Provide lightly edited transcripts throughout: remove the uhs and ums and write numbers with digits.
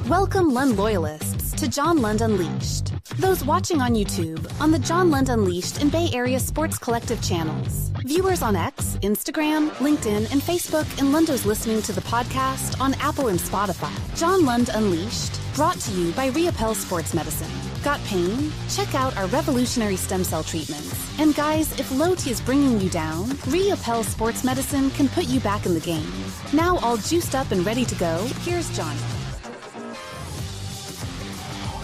Welcome Lund loyalists to John Lund Unleashed. Those watching on YouTube, on the John Lund Unleashed and Bay Area Sports Collective channels. Viewers on X, Instagram, LinkedIn, and Facebook, and Lundos listening to the podcast on Apple and Spotify. John Lund Unleashed, brought to you by 𝐟𝐸𝐵𝐿 Sports Medicine. Got pain? Check out our revolutionary stem cell treatments. And guys, if low T is bringing you down, 𝐟𝐸𝐵𝐿 Sports Medicine can put you back in the game. Now all juiced up and ready to go, here's Johnny.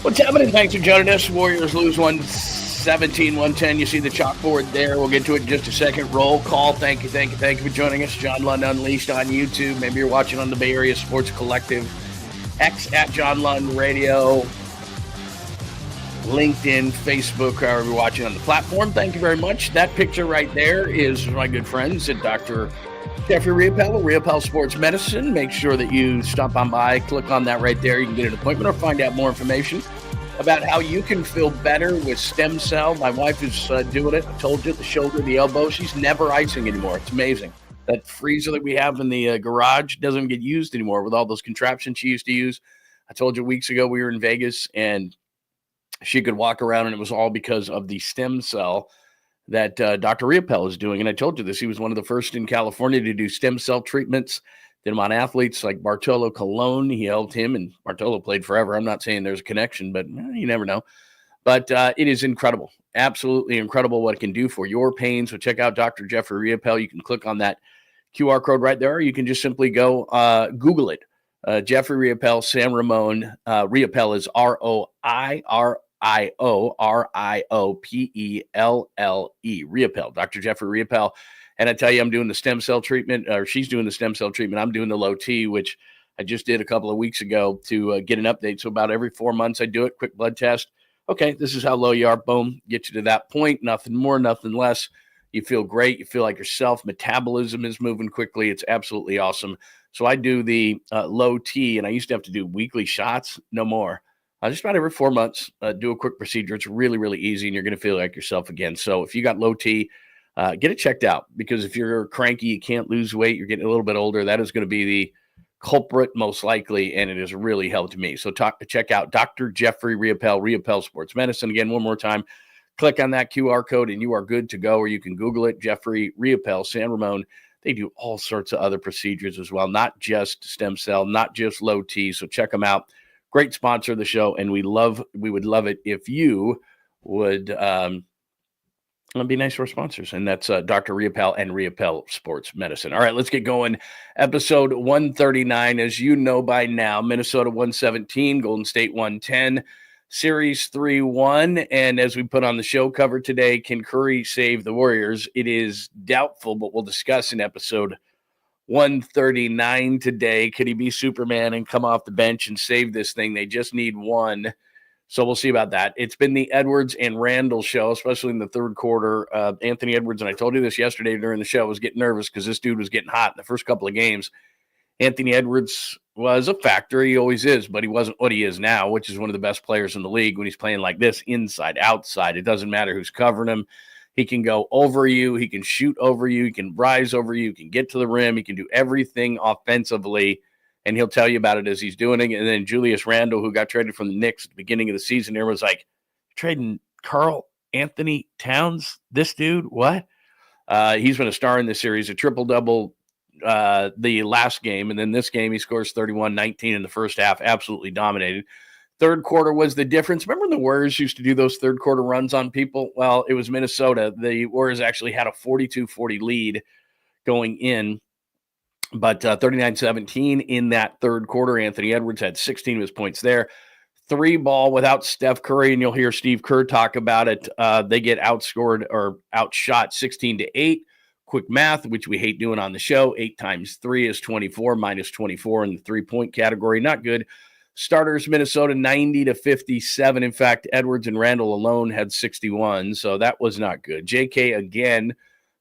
What's happening? Thanks for joining us. Warriors lose 117-110. You see the chalkboard there. We'll get to it in just a second. Roll call. Thank you for joining us. John Lund Unleashed on YouTube. Maybe you're watching on the Bay Area Sports Collective. X at John Lund Radio. LinkedIn, Facebook, however you're watching on the platform. Thank you very much. That picture right there is my good friends at Dr. Jeffrey 𝐟𝐸𝐵𝐿, 𝐟𝐸𝐵𝐿 Sports Medicine. Make sure that you stop on by, click on that right there. You can get an appointment or find out more information about how you can feel better with stem cell. My wife is doing it. I told you, the shoulder, the elbow. She's never icing anymore. It's amazing. That freezer that we have in the garage doesn't get used anymore with all those contraptions she used to use. I told you weeks ago we were in Vegas and she could walk around, and it was all because of the stem cell that Dr. 𝐟𝐸𝐵𝐿 is doing. And I told you this, he was one of the first in California to do stem cell treatments. Did them on athletes like Bartolo Colon. He helped him, and Bartolo played forever. I'm not saying there's a connection, but you never know. But it is incredible, absolutely incredible what it can do for your pain. So check out Dr. Jeffrey 𝐟𝐸𝐿. You can click on that QR code right there, or you can just simply go Google it. Jeffrey 𝐟𝐸𝐿, San Ramon. 𝐟𝐸𝐿 is ROIRIOPELLE. 𝐟𝐸𝐿, Dr. Jeffrey 𝐟𝐸𝐿. And I tell you, I'm doing the stem cell treatment, or she's doing the stem cell treatment. I'm doing the low T, which I just did a couple of weeks ago to get an update. So about every 4 months I do it, quick blood test. Okay, this is how low you are. Boom, get you to that point. Nothing more, nothing less. You feel great. You feel like yourself. Metabolism is moving quickly. It's absolutely awesome. So I do the low T, and I used to have to do weekly shots. No more. Just about every 4 months, do a quick procedure. It's really, really easy, and you're going to feel like yourself again. So if you got low T, get it checked out, because if you're cranky, you can't lose weight, you're getting a little bit older, that is going to be the culprit most likely, and it has really helped me. So check out Dr. Jeffrey 𝐟𝐸𝐿, 𝐟𝐸𝐿 Sports Medicine. Again, one more time, click on that QR code, and you are good to go, or you can Google it, Jeffrey 𝐟𝐸𝐿, San Ramon. They do all sorts of other procedures as well, not just stem cell, not just low T. So check them out. Great sponsor of the show, and we would love it if you would be nice to our sponsors, and that's Dr. 𝐟𝐸𝐿 and 𝐟𝐸𝐿 Sports Medicine. All right, let's get going. Episode 139, as you know by now, Minnesota 117, Golden State 110, Series 3-1, and as we put on the show cover today, can Curry save the Warriors? It is doubtful, but we'll discuss in episode 139 today. Could he be Superman and come off the bench and save this thing? They just need one. So we'll see about that. It's been the Edwards and Randle show, especially in the third quarter. Anthony Edwards, and I told you this yesterday during the show, was getting nervous because this dude was getting hot in the first couple of games. Anthony Edwards was a factor. He always is, but he wasn't what he is now, which is one of the best players in the league when he's playing like this, inside, outside. It doesn't matter who's covering him. He can go over you. He can shoot over you. He can rise over you. He can get to the rim. He can do everything offensively, and he'll tell you about it as he's doing it. And then Julius Randle, who got traded from the Knicks at the beginning of the season, there was like, trading Karl Anthony Towns? This dude? What? He's been a star in this series, a triple-double the last game, and then this game he scores 31, 19 in the first half, absolutely dominated. Third quarter was the difference. Remember when the Warriors used to do those third quarter runs on people? Well, it was Minnesota. The Warriors actually had a 42-40 lead going in, but 39-17 in that third quarter. Anthony Edwards had 16 of his points there. 3-ball without Steph Curry, and you'll hear Steve Kerr talk about it. They get outscored or outshot 16-8. Quick math, which we hate doing on the show. 8 times 3 is 24, minus 24 in the three-point category. Not good. Starters, Minnesota, 90-57. In fact, Edwards and Randle alone had 61, so that was not good. 𝐾𝐨, again,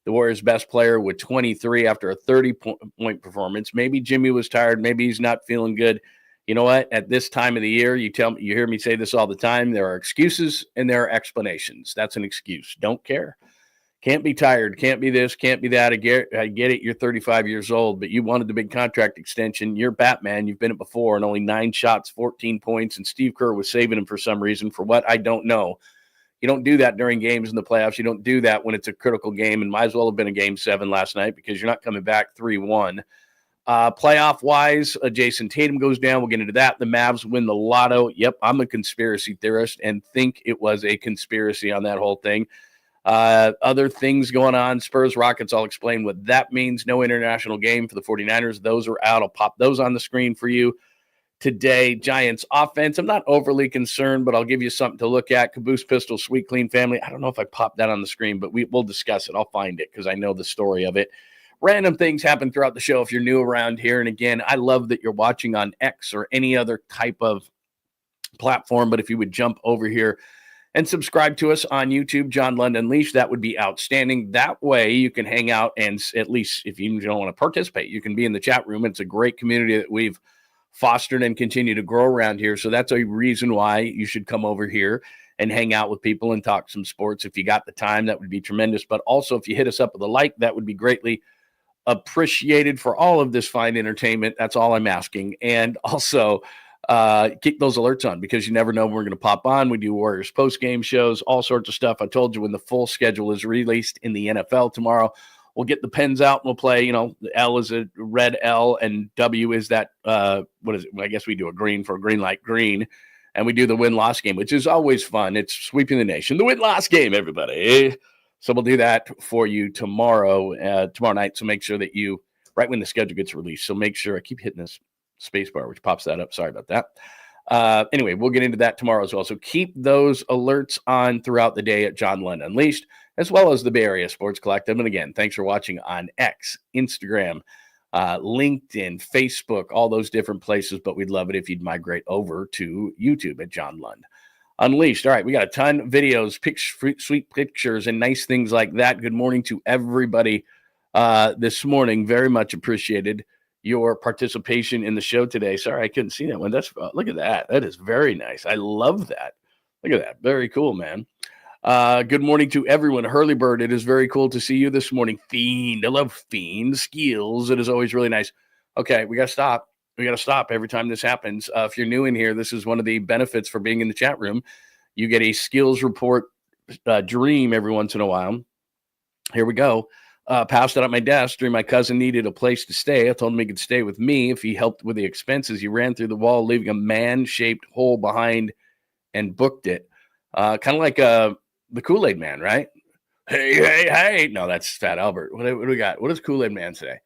the Warriors' best player with 23 after a 30-point performance. Maybe Jimmy was tired. Maybe he's not feeling good. You know what? At this time of the year, you hear me say this all the time, there are excuses and there are explanations. That's an excuse. Don't care. Can't be tired. Can't be this. Can't be that. I get it. You're 35 years old, but you wanted the big contract extension. You're Batman. You've been it before, and only 9 shots, 14 points, and Steve Kerr was saving him for some reason. For what? I don't know. You don't do that during games in the playoffs. You don't do that when it's a critical game, and might as well have been a Game 7 last night because you're not coming back 3-1. Playoff-wise, Jason Tatum goes down. We'll get into that. The Mavs win the lotto. Yep, I'm a conspiracy theorist and think it was a conspiracy on that whole thing. Other things going on. Spurs, Rockets, I'll explain what that means. No international game for the 49ers. Those are out. I'll pop those on the screen for you today. Giants offense. I'm not overly concerned, but I'll give you something to look at. Caboose Pistol, Sweet Clean Family. I don't know if I popped that on the screen, but we'll discuss it. I'll find it because I know the story of it. Random things happen throughout the show if you're new around here. And again, I love that you're watching on X or any other type of platform, but if you would jump over here and subscribe to us on YouTube, John Lund Unleashed, that would be outstanding. That way you can hang out and at least if you don't want to participate, you can be in the chat room. It's a great community that we've fostered and continue to grow around here. So that's a reason why you should come over here and hang out with people and talk some sports. If you got the time, that would be tremendous. But also if you hit us up with a like, that would be greatly appreciated for all of this fine entertainment. That's all I'm asking. And also keep those alerts on because you never know when we're going to pop on. We do Warriors post-game shows, all sorts of stuff. I told you when the full schedule is released in the NFL tomorrow, we'll get the pens out and we'll play, the L is a red L and W is that, what is it? I guess we do a green for a green light green. And we do the win-loss game, which is always fun. It's sweeping the nation. The win-loss game, everybody. So we'll do that for you tomorrow night. So make sure that you, right when the schedule gets released, so make sure, I keep hitting this space bar, which pops that up. Sorry about that. Anyway, we'll get into that tomorrow as well. So keep those alerts on throughout the day at John Lund Unleashed, as well as the Bay Area Sports Collective. And again, thanks for watching on X, Instagram, LinkedIn, Facebook, all those different places. But we'd love it if you'd migrate over to YouTube at John Lund Unleashed. All right, we got a ton of videos, sweet pictures, and nice things like that. Good morning to everybody this morning. Very much appreciated your participation in the show today. Sorry, I couldn't see that one. That's look at that. That is very nice. I love that. Look at that. Very cool, man. Good morning to everyone. Hurley-Bird, it is very cool to see you this morning. Fiend, I love Fiend. Skills, it is always really nice. Okay, we got to stop. We got to stop every time this happens. If you're new in here, this is one of the benefits for being in the chat room. You get a skills report dream every once in a while. Here we go. Passed it at my desk during my cousin needed a place to stay. I told him he could stay with me if he helped with the expenses. He ran through the wall, leaving a man-shaped hole behind and booked it. Kind of like the Kool-Aid Man, right? Hey. No, that's Fat Albert. What do we got? What does Kool-Aid Man say?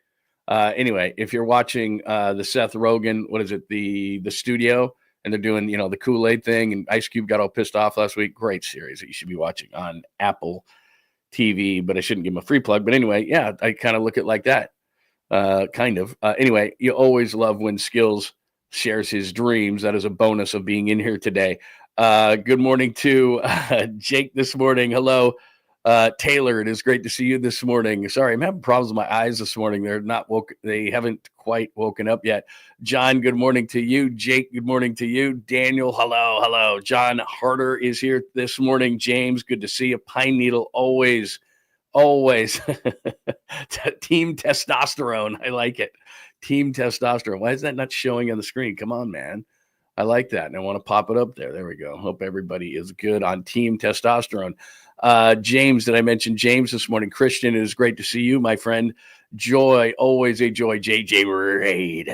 Anyway, if you're watching the Seth Rogen, what is it? The studio, and they're doing, the Kool-Aid thing, and Ice Cube got all pissed off last week. Great series that you should be watching on Apple TV, but I shouldn't give him a free plug. But anyway, yeah, I kind of look at it like that. Kind of. Anyway, you always love when Skills shares his dreams. That is a bonus of being in here today. Good morning to Jake this morning. Hello, Taylor. It is great to see you this morning. Sorry, I'm having problems with my eyes this morning. They're not woke. They haven't quite woken up yet. John, good morning to you. Jake, good morning to you. Daniel, hello. John Harder is here this morning. James, good to see you. Pine Needle, always. Team testosterone. I like it. Team testosterone. Why is that not showing on the screen? Come on, man. I like that, and I want to pop it up there. There we go. Hope everybody is good on Team Testosterone. James, did I mention James this morning? Christian, it is great to see you, my friend. Joy, always a joy. JJ Raid.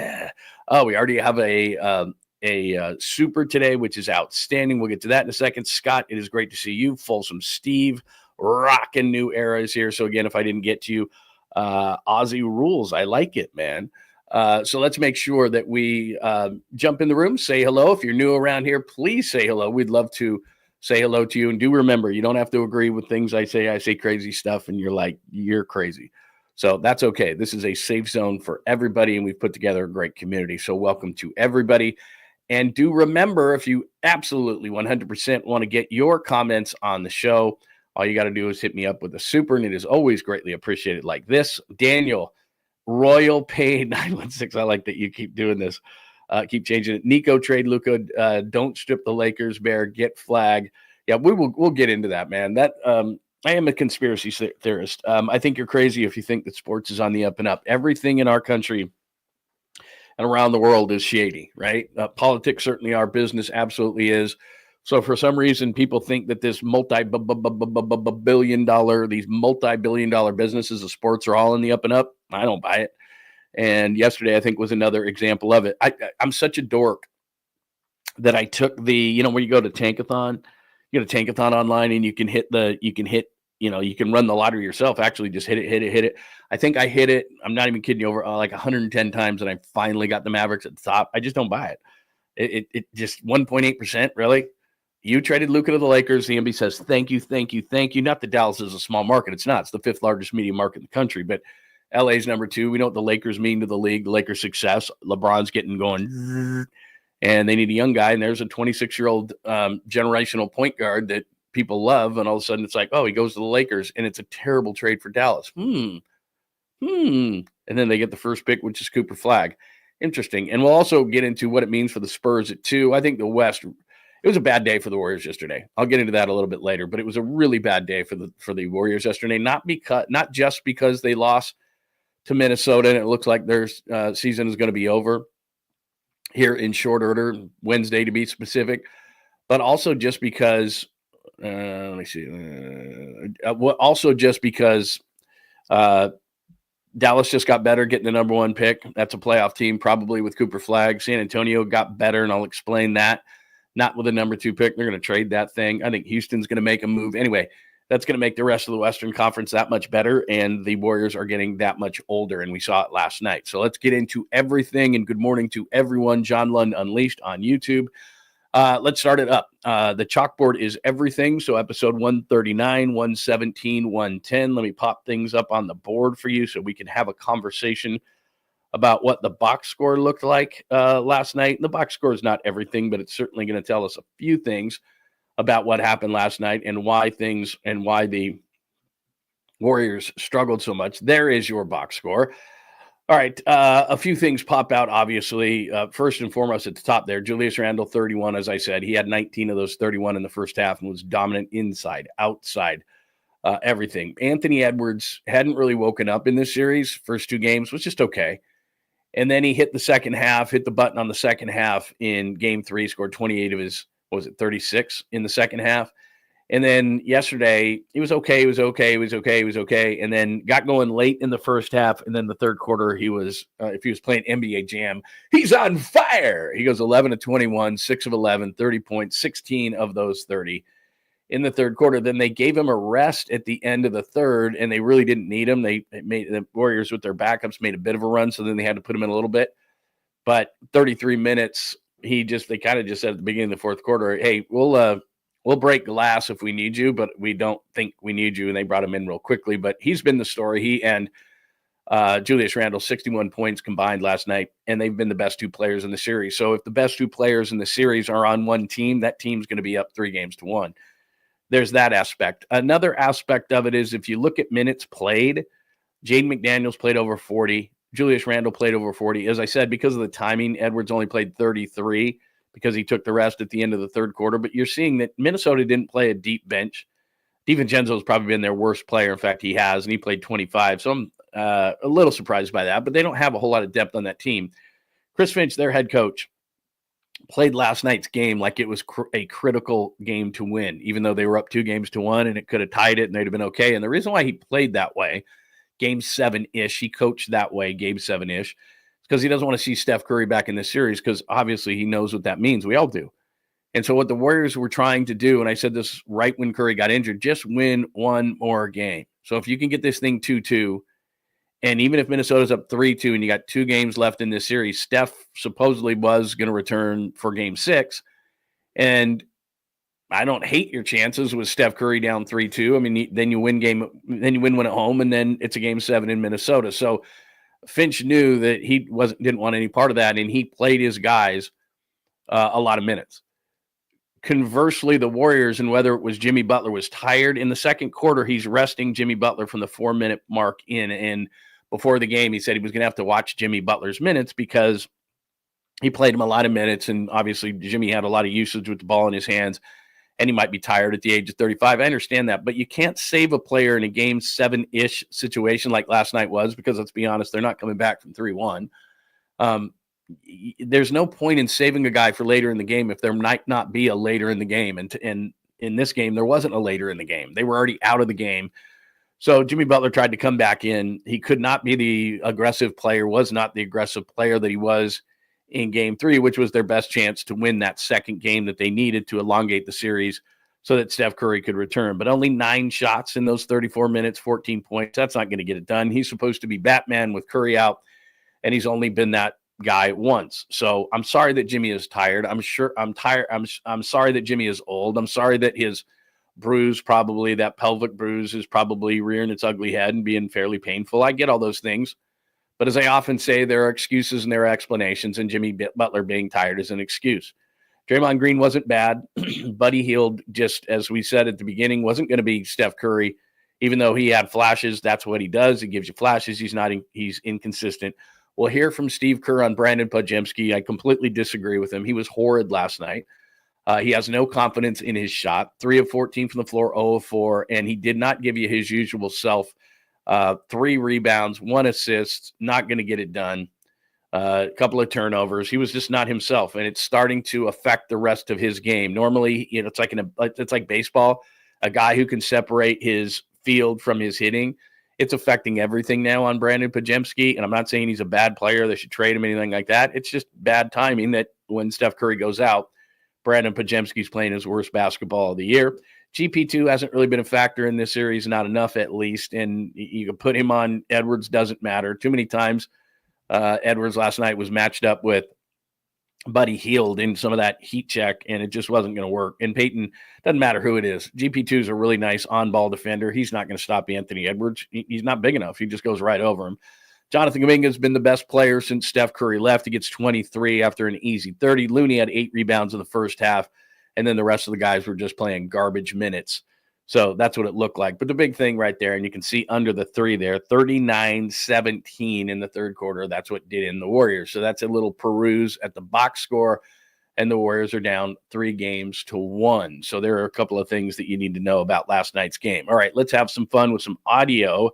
Oh, we already have a super today, which is outstanding. We'll get to that in a second. Scott, it is great to see you. Folsom Steve, rocking new era is here. So again, if I didn't get to you, Aussie rules. I like it, man. So let's make sure that we jump in the room, say hello. If you're new around here, please say hello. We'd love to say hello to you. And do remember, you don't have to agree with things I say. I say crazy stuff, and you're like, you're crazy. So that's okay. This is a safe zone for everybody, and we've put together a great community. So welcome to everybody. And do remember, if you absolutely 100% want to get your comments on the show, all you got to do is hit me up with a super, and it is always greatly appreciated like this. Daniel, Royal Pay 916. I like that you keep doing this. Keep changing it. Nico, trade Luka. Don't strip the Lakers bare. Get flag. Yeah, we'll get into that, man. That I am a conspiracy theorist. I think you're crazy if you think that sports is on the up and up. Everything in our country and around the world is shady, right? Politics certainly are. Business absolutely is. So for some reason, people think that this multi-billion dollar businesses of sports are all in the up and up. I don't buy it. And yesterday, I think, was another example of it. I'm such a dork that I took the, when you go to Tankathon, you go to Tankathon online and you can run the lottery yourself. Actually, just hit it. I think I hit it. I'm not even kidding you, over like 110 times, and I finally got the Mavericks at the top. I just don't buy it. It just 1.8%, really. You traded Luka to the Lakers. The NBA says, thank you. Not that Dallas is a small market. It's not. It's the 5th largest media market in the country, but LA's number 2. We know what the Lakers mean to the league, the Lakers' success. LeBron's getting going, and they need a young guy, and there's a 26-year-old generational point guard that people love, and all of a sudden it's like, oh, he goes to the Lakers, and it's a terrible trade for Dallas. And then they get the first pick, which is Cooper Flagg. Interesting. And we'll also get into what it means for the Spurs at 2. I think the West, it was a bad day for the Warriors yesterday. I'll get into that a little bit later, but it was a really bad day for the Warriors yesterday, not just because they lost to Minnesota and it looks like their season is going to be over here in short order, Wednesday to be specific, but also just because let me see. Also just because Dallas just got better getting the number 1 pick. That's a playoff team, probably with Cooper Flagg. San Antonio got better, and I'll explain that. Not with a number 2 pick. They're going to trade that thing. I think Houston's going to make a move. Anyway, that's going to make the rest of the Western Conference that much better, and the Warriors are getting that much older, and we saw it last night. So let's get into everything, and good morning to everyone. John Lund Unleashed on YouTube. Let's start it up. The chalkboard is everything. So episode 139, 117, 110. Let me pop things up on the board for you so we can have a conversation about what the box score looked like last night. The box score is not everything, but it's certainly going to tell us a few things about what happened last night and why the Warriors struggled so much. There is your box score. All right, a few things pop out, obviously. First and foremost at the top there, Julius Randle, 31, as I said. He had 19 of those 31 in the first half and was dominant inside, outside, everything. Anthony Edwards hadn't really woken up in this series. First 2 games was just okay. And then he hit the button on the second half in game 3, scored 28 of his, 36 in the second half. And then yesterday, he was okay. And then got going late in the first half. And then the third quarter, he was, if he was playing NBA Jam, he's on fire. He goes 11 of 21, 6 of 11, 30 points, 16 of those 30 in the third quarter. Then they gave him a rest at the end of the third, and they really didn't need him. They made the Warriors with their backups made a bit of a run, so then they had to put him in a little bit. But 33 minutes, they kind of just said at the beginning of the fourth quarter, hey, we'll break glass if we need you, but we don't think we need you. And they brought him in real quickly. But he's been the story. He and Julius Randle, 61 points combined last night, and they've been the best 2 players in the series. So if the best 2 players in the series are on one team, that team's going to be up 3-1. There's that aspect. Another aspect of it is if you look at minutes played, Jaden McDaniels played over 40. Julius Randle played over 40. As I said, because of the timing, Edwards only played 33. Because he took the rest at the end of the third quarter. But you're seeing that Minnesota didn't play a deep bench. DiVincenzo has probably been their worst player. In fact, he has, and he played 25. So I'm a little surprised by that. But they don't have a whole lot of depth on that team. Chris Finch, their head coach, played last night's game like it was a critical game to win, even though they were up 2-1, and it could have tied it, and they'd have been okay. And the reason why he played that way, game 7-ish, he coached that way, game 7-ish, because he doesn't want to see Steph Curry back in this series because obviously he knows what that means. We all do. And so what the Warriors were trying to do, and I said this right when Curry got injured, just win one more game. So if you can get this thing 2-2, and even if Minnesota's up 3-2 and you got 2 games left in this series, Steph supposedly was going to return for game 6. And I don't hate your chances with Steph Curry down 3-2. I mean, then you win one at home, and then it's a game 7 in Minnesota. So Finch knew that he didn't want any part of that, and he played his guys a lot of minutes. Conversely, the Warriors, and whether it was Jimmy Butler was tired in the second quarter, he's resting Jimmy Butler from the 4-minute mark in. And before the game, he said he was going to have to watch Jimmy Butler's minutes because he played him a lot of minutes, and obviously Jimmy had a lot of usage with the ball in his hands and he might be tired at the age of 35. I understand that, but you can't save a player in a game 7-ish situation like last night was, because let's be honest, they're not coming back from 3-1. There's no point in saving a guy for later in the game if there might not be a later in the game. And in this game, there wasn't a later in the game. They were already out of the game. So Jimmy Butler tried to come back in. He could not be the aggressive player, was not the aggressive player that he was in game 3, which was their best chance to win that second game that they needed to elongate the series so that Steph Curry could return. But only 9 shots in those 34 minutes, 14 points. That's not going to get it done. He's supposed to be Batman with Curry out, and he's only been that guy once. So I'm sorry that Jimmy is tired. I'm sorry that Jimmy is old. I'm sorry that his bruise, probably that pelvic bruise, is probably rearing its ugly head and being fairly painful. I get all those things. But as I often say, there are excuses and there are explanations, and Jimmy Butler being tired is an excuse. Draymond Green wasn't bad. Buddy Hield, just as we said at the beginning, wasn't going to be Steph Curry, even though he had flashes. That's what he does. He gives you flashes. He's inconsistent. We'll hear from Steve Kerr on Brandon Podziemski. I completely disagree with him. He was horrid last night. He has no confidence in his shot. 3 of 14 from the floor, 0 of 4, and he did not give you his usual self. 3 rebounds, 1 assist, not going to get it done. A couple of turnovers. He was just not himself, and it's starting to affect the rest of his game. Normally, it's like baseball. A guy who can separate his field from his hitting. It's affecting everything now on Brandon Podziemski, and I'm not saying he's a bad player. They should trade him, anything like that. It's just bad timing that when Steph Curry goes out, Brandon Podziemski's playing his worst basketball of the year. GP2 hasn't really been a factor in this series, not enough at least, and you can put him on Edwards, doesn't matter. Too many times Edwards last night was matched up with Buddy Hield in some of that heat check, and it just wasn't going to work. And Peyton, doesn't matter who it is. GP2 is a really nice on-ball defender. He's not going to stop Anthony Edwards. He's not big enough. He just goes right over him. Jonathan Kuminga has been the best player since Steph Curry left. He gets 23 after an easy 30. Looney had 8 rebounds in the first half, and then the rest of the guys were just playing garbage minutes. So that's what it looked like. But the big thing right there, and you can see under the 3 there, 39-17 in the third quarter. That's what did in the Warriors. So that's a little peruse at the box score, and the Warriors are down 3-1. So there are a couple of things that you need to know about last night's game. All right, let's have some fun with some audio.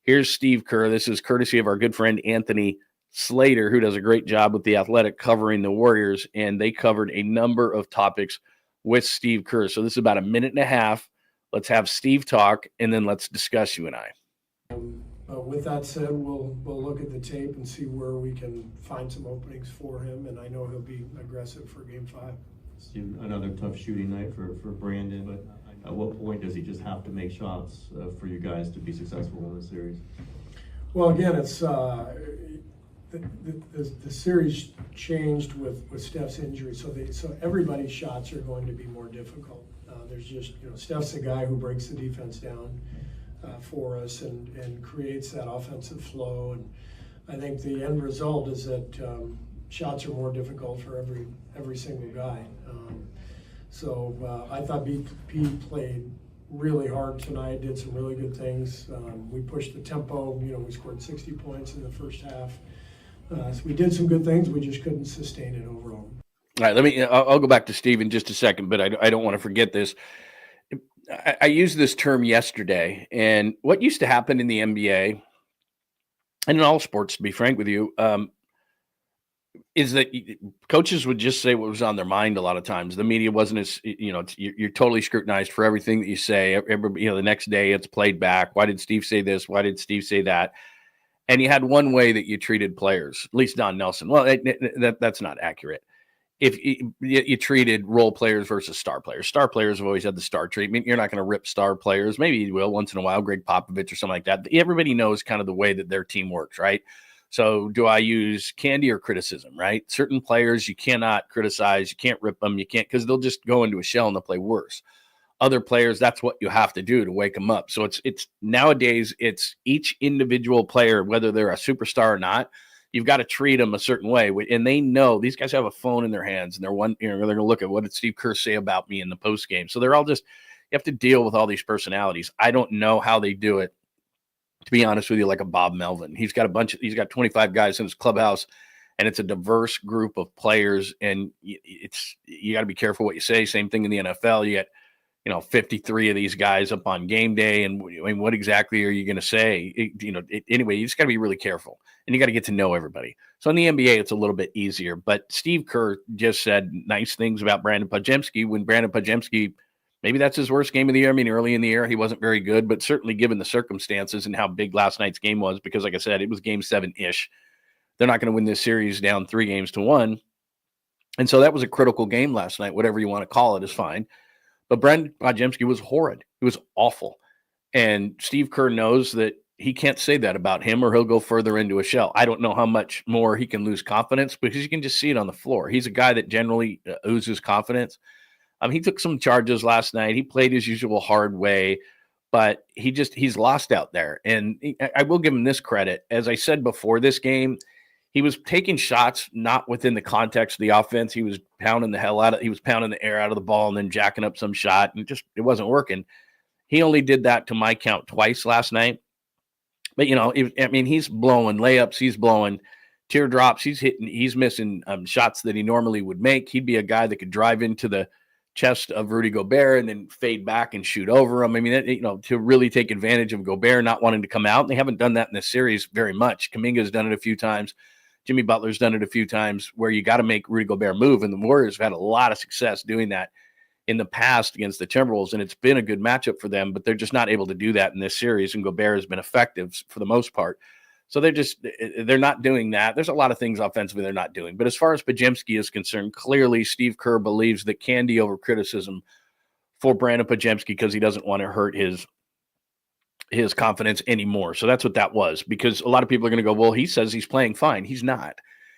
Here's Steve Kerr. This is courtesy of our good friend Anthony Slater, who does a great job with The Athletic covering the Warriors, and they covered a number of topics with Steve Kerr. So this is about a minute and a half. Let's have Steve talk, and then let's discuss you and I. With that said, we'll look at the tape and see where we can find some openings for him, and I know he'll be aggressive for Game 5. Steve, another tough shooting night for Brandon, but at what point does he just have to make shots for you guys to be successful in this series? Well, again, it's the series changed with Steph's injury, so everybody's shots are going to be more difficult. There's just, Steph's a guy who breaks the defense down for us and creates that offensive flow. And I think the end result is that shots are more difficult for every single guy. So I thought BP played really hard tonight, did some really good things. We pushed the tempo. We scored 60 points in the first half. So we did some good things. We just couldn't sustain it overall. All right, I'll go back to Steve in just a second, but I don't want to forget this. I used this term yesterday, and what used to happen in the NBA, and in all sports, to be frank with you, is that coaches would just say what was on their mind a lot of times. The media wasn't as, you're totally scrutinized for everything that you say. The next day it's played back. Why did Steve say this? Why did Steve say that? And you had one way that you treated players, at least Don Nelson. Well, that's not accurate. If you treated role players versus star players. Star players have always had the star treatment. You're not going to rip star players. Maybe you will once in a while, Greg Popovich or something like that. Everybody knows kind of the way that their team works, right? So do I use candy or criticism, right? Certain players you cannot criticize. You can't rip them. You can't, because they'll just go into a shell and they'll play worse. Other players, that's what you have to do to wake them up. So it's nowadays, it's each individual player, whether they're a superstar or not, you've got to treat them a certain way. And they know these guys have a phone in their hands, and they're going to look at what did Steve Kerr say about me in the post game. So they're all just, you have to deal with all these personalities. I don't know how they do it, to be honest with you, like a Bob Melvin. He's got 25 guys in his clubhouse, and it's a diverse group of players. And you got to be careful what you say. Same thing in the NFL. You get 53 of these guys up on game day. And I mean, what exactly are you going to say? Anyway, you just got to be really careful, and you got to get to know everybody. So in the NBA, it's a little bit easier. But Steve Kerr just said nice things about Brandon Podziemski when Brandon Podziemski, maybe that's his worst game of the year. I mean, early in the year, he wasn't very good, but certainly given the circumstances and how big last night's game was, because like I said, it was game 7-ish. They're not going to win this series down 3-1. And so that was a critical game last night. Whatever you want to call it is fine. But Brandon Podziemski was horrid. It was awful. And Steve Kerr knows that he can't say that about him or he'll go further into a shell. I don't know how much more he can lose confidence because you can just see it on the floor. He's a guy that generally oozes confidence. He took some charges last night. He played his usual hard way, but he's lost out there. And I will give him this credit. As I said before this game, he was taking shots not within the context of the offense. He was pounding the air out of the ball and then jacking up some shot, and it wasn't working. He only did that to my count twice last night. But, he's blowing layups. He's blowing teardrops. He's missing shots that he normally would make. He'd be a guy that could drive into the chest of Rudy Gobert and then fade back and shoot over him. I mean, to really take advantage of Gobert not wanting to come out. And they haven't done that in this series very much. Kuminga's done it a few times. Jimmy Butler's done it a few times where you got to make Rudy Gobert move. And the Warriors have had a lot of success doing that in the past against the Timberwolves. And it's been a good matchup for them, but they're just not able to do that in this series. And Gobert has been effective for the most part. So they're not doing that. There's a lot of things offensively they're not doing. But as far as Podziemski is concerned, clearly Steve Kerr believes that candy over criticism for Brandon Podziemski because he doesn't want to hurt his confidence anymore. So that's what that was, because a lot of people are going to go, well, he says he's playing fine. He's not.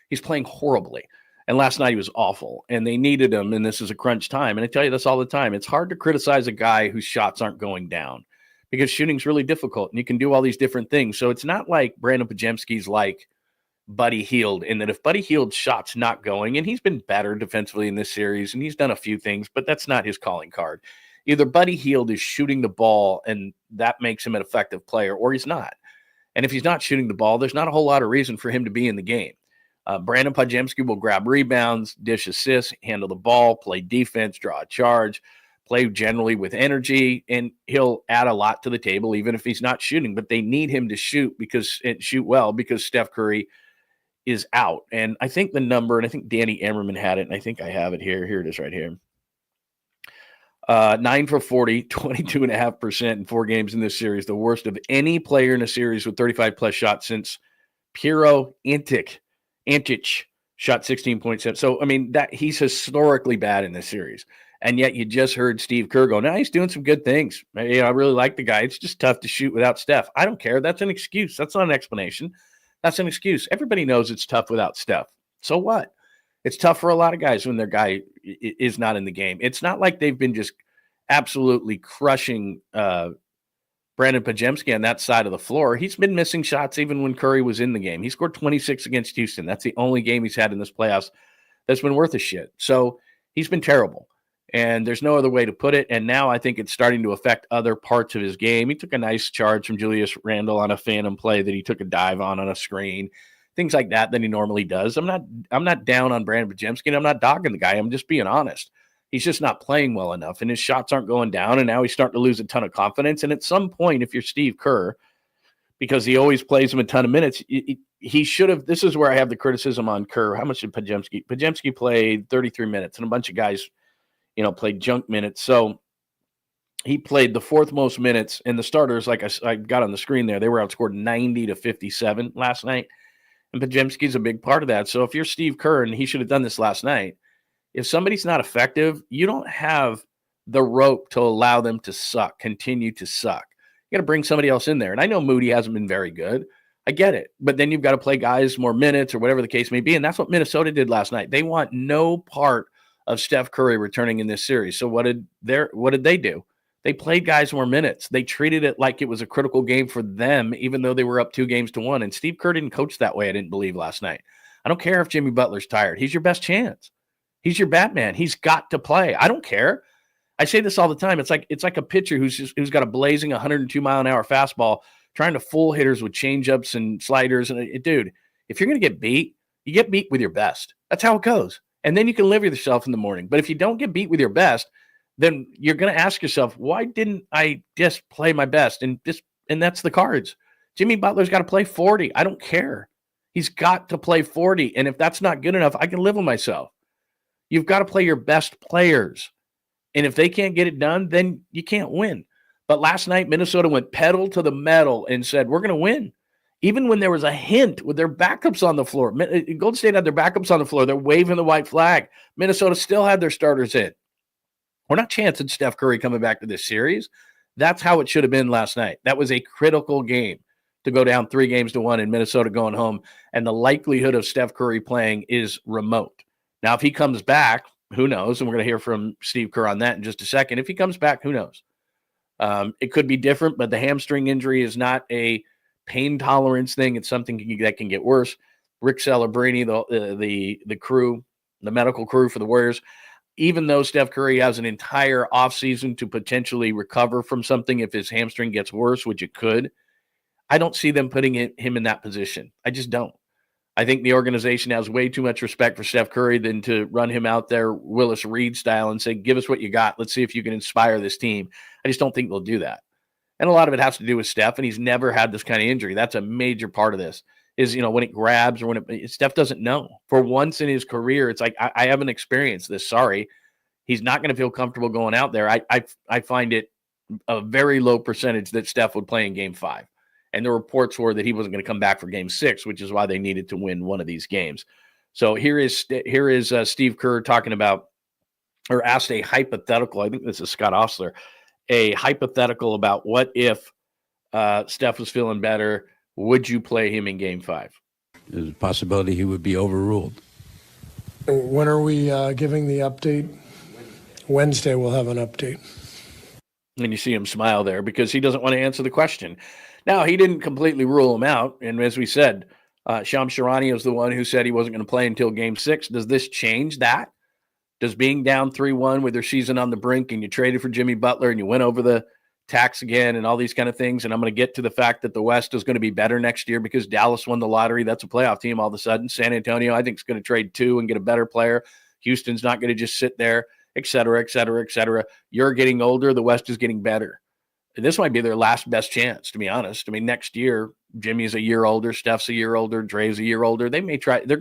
He's playing horribly. And last night he was awful, and they needed him, and this is a crunch time. And I tell you this all the time. It's hard to criticize a guy whose shots aren't going down because shooting's really difficult, and you can do all these different things. So it's not like Brandon Podziemski's like Buddy Hield, in that if Buddy Hield's shot's not going, and he's been better defensively in this series, and he's done a few things, but that's not his calling card. Either Buddy Hield is shooting the ball, and that makes him an effective player, or he's not. And if he's not shooting the ball, there's not a whole lot of reason for him to be in the game. Brandon Podziemski will grab rebounds, dish assists, handle the ball, play defense, draw a charge, play generally with energy, and he'll add a lot to the table even if he's not shooting. But they need him to shoot well because Steph Curry is out. And I think the number, and I think Danny Emmerman had it, and I think I have it here. Here it is right here. 9 for 40, 22.5% in 4 games in this series, the worst of any player in a series with 35-plus shots since Pero Antic shot 16.7. So, I mean, that he's historically bad in this series. And yet you just heard Steve Kerr go, no, he's doing some good things. I really like the guy. It's just tough to shoot without Steph. I don't care. That's an excuse. That's not an explanation. That's an excuse. Everybody knows it's tough without Steph. So what? It's tough for a lot of guys when their guy is not in the game. It's not like they've been just absolutely crushing Brandon Podziemski on that side of the floor. He's been missing shots even when Curry was in the game. He scored 26 against Houston. That's the only game he's had in this playoffs that's been worth a shit. So he's been terrible. And there's no other way to put it. And now I think it's starting to affect other parts of his game. He took a nice charge from Julius Randle on a phantom play that he took a dive on a screen. Things like that he normally does. I'm not down on Brandon Podziemski, and I'm not dogging the guy. I'm just being honest. He's just not playing well enough, and his shots aren't going down, and now he's starting to lose a ton of confidence. And at some point, if you're Steve Kerr, because he always plays him a ton of minutes, he should have – this is where I have the criticism on Kerr. How much did Podziemski? Podziemski played 33 minutes, and a bunch of guys, played junk minutes. So he played the 4th most minutes, and the starters, like I got on the screen there, they were outscored 90-57 last night. And Podziemski's a big part of that. So if you're Steve Kerr, and he should have done this last night, if somebody's not effective, you don't have the rope to allow them to continue to suck. You got to bring somebody else in there. And I know Moody hasn't been very good. I get it. But then you've got to play guys more minutes or whatever the case may be. And that's what Minnesota did last night. They want no part of Steph Curry returning in this series. So what did they do? They played guys more minutes. They treated it like it was a critical game for them, even though they were up 2-1. And Steve Kerr didn't coach that way, I didn't believe, last night. I don't care if Jimmy Butler's tired. He's your best chance. He's your Batman. He's got to play. I don't care. I say this all the time. It's like a pitcher who's got a blazing 102-mile-an-hour fastball trying to fool hitters with changeups and sliders. And dude, if you're going to get beat, you get beat with your best. That's how it goes. And then you can live with yourself in the morning. But if you don't get beat with your best, then you're going to ask yourself, why didn't I just play my best? And that's the cards. Jimmy Butler's got to play 40. I don't care. He's got to play 40. And if that's not good enough, I can live with myself. You've got to play your best players. And if they can't get it done, then you can't win. But last night, Minnesota went pedal to the metal and said, we're going to win. Even when there was a hint with their backups on the floor. Golden State had their backups on the floor. They're waving the white flag. Minnesota still had their starters in. We're not chancing Steph Curry coming back to this series. That's how it should have been last night. That was a critical game to go down 3-1 in Minnesota going home. And the likelihood of Steph Curry playing is remote. Now, if he comes back, who knows? And we're going to hear from Steve Kerr on that in just a second. If he comes back, who knows? It could be different, but the hamstring injury is not a pain tolerance thing. It's something that can get worse. Rick Celebrini, the crew, the medical crew for the Warriors, even though Steph Curry has an entire offseason to potentially recover from something if his hamstring gets worse, which it could, I don't see them putting him in that position. I just don't. I think the organization has way too much respect for Steph Curry than to run him out there Willis Reed style and say, give us what you got. Let's see if you can inspire this team. I just don't think they'll do that. And a lot of it has to do with Steph, and he's never had this kind of injury. That's a major part of this is, when it grabs or when Steph doesn't know. For once in his career, it's like, I haven't experienced this. Sorry. He's not going to feel comfortable going out there. I find it a very low percentage that Steph would play in Game 5. And the reports were that he wasn't going to come back for Game 6, which is why they needed to win one of these games. So here is Steve Kerr talking about, or asked a hypothetical. I think this is Scott Ostler, a hypothetical about what if Steph was feeling better. Would you play him in Game 5? There's a possibility he would be overruled. When are we giving the update? Wednesday we'll have an update. And you see him smile there because he doesn't want to answer the question. Now, he didn't completely rule him out. And as we said, Shams Charania is the one who said he wasn't going to play until Game 6. Does this change that? Does being down 3-1 with their season on the brink and you traded for Jimmy Butler and you went over the tax again and all these kind of things, and I'm going to get to the fact that the West is going to be better next year because Dallas won the lottery. That's a playoff team all of a sudden. San Antonio, I think, is going to trade 2 and get a better player. Houston's not going to just sit there, et cetera, et cetera, et cetera. You're getting older. The West is getting better. This might be their last best chance, to be honest. I mean, next year, Jimmy's a year older, Steph's a year older, Dre's a year older. They're going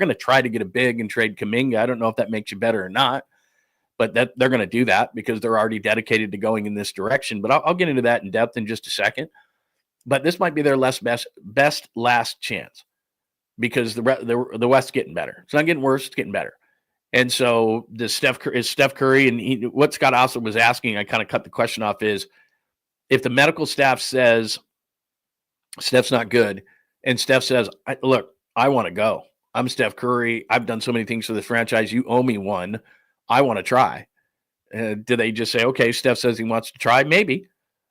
to try to get a big and trade Kuminga. I don't know if that makes you better or not, but that they're going to do that because they're already dedicated to going in this direction. But I'll get into that in depth in just a second. But this might be their best last chance because the West's getting better. It's not getting worse, it's getting better. And so is Steph Curry, and what Scott also was asking, I kind of cut the question off, is if the medical staff says Steph's not good, and Steph says, look, I want to go. I'm Steph Curry. I've done so many things for this franchise. You owe me one. I want to try. Do they just say, okay, Steph says he wants to try? Maybe.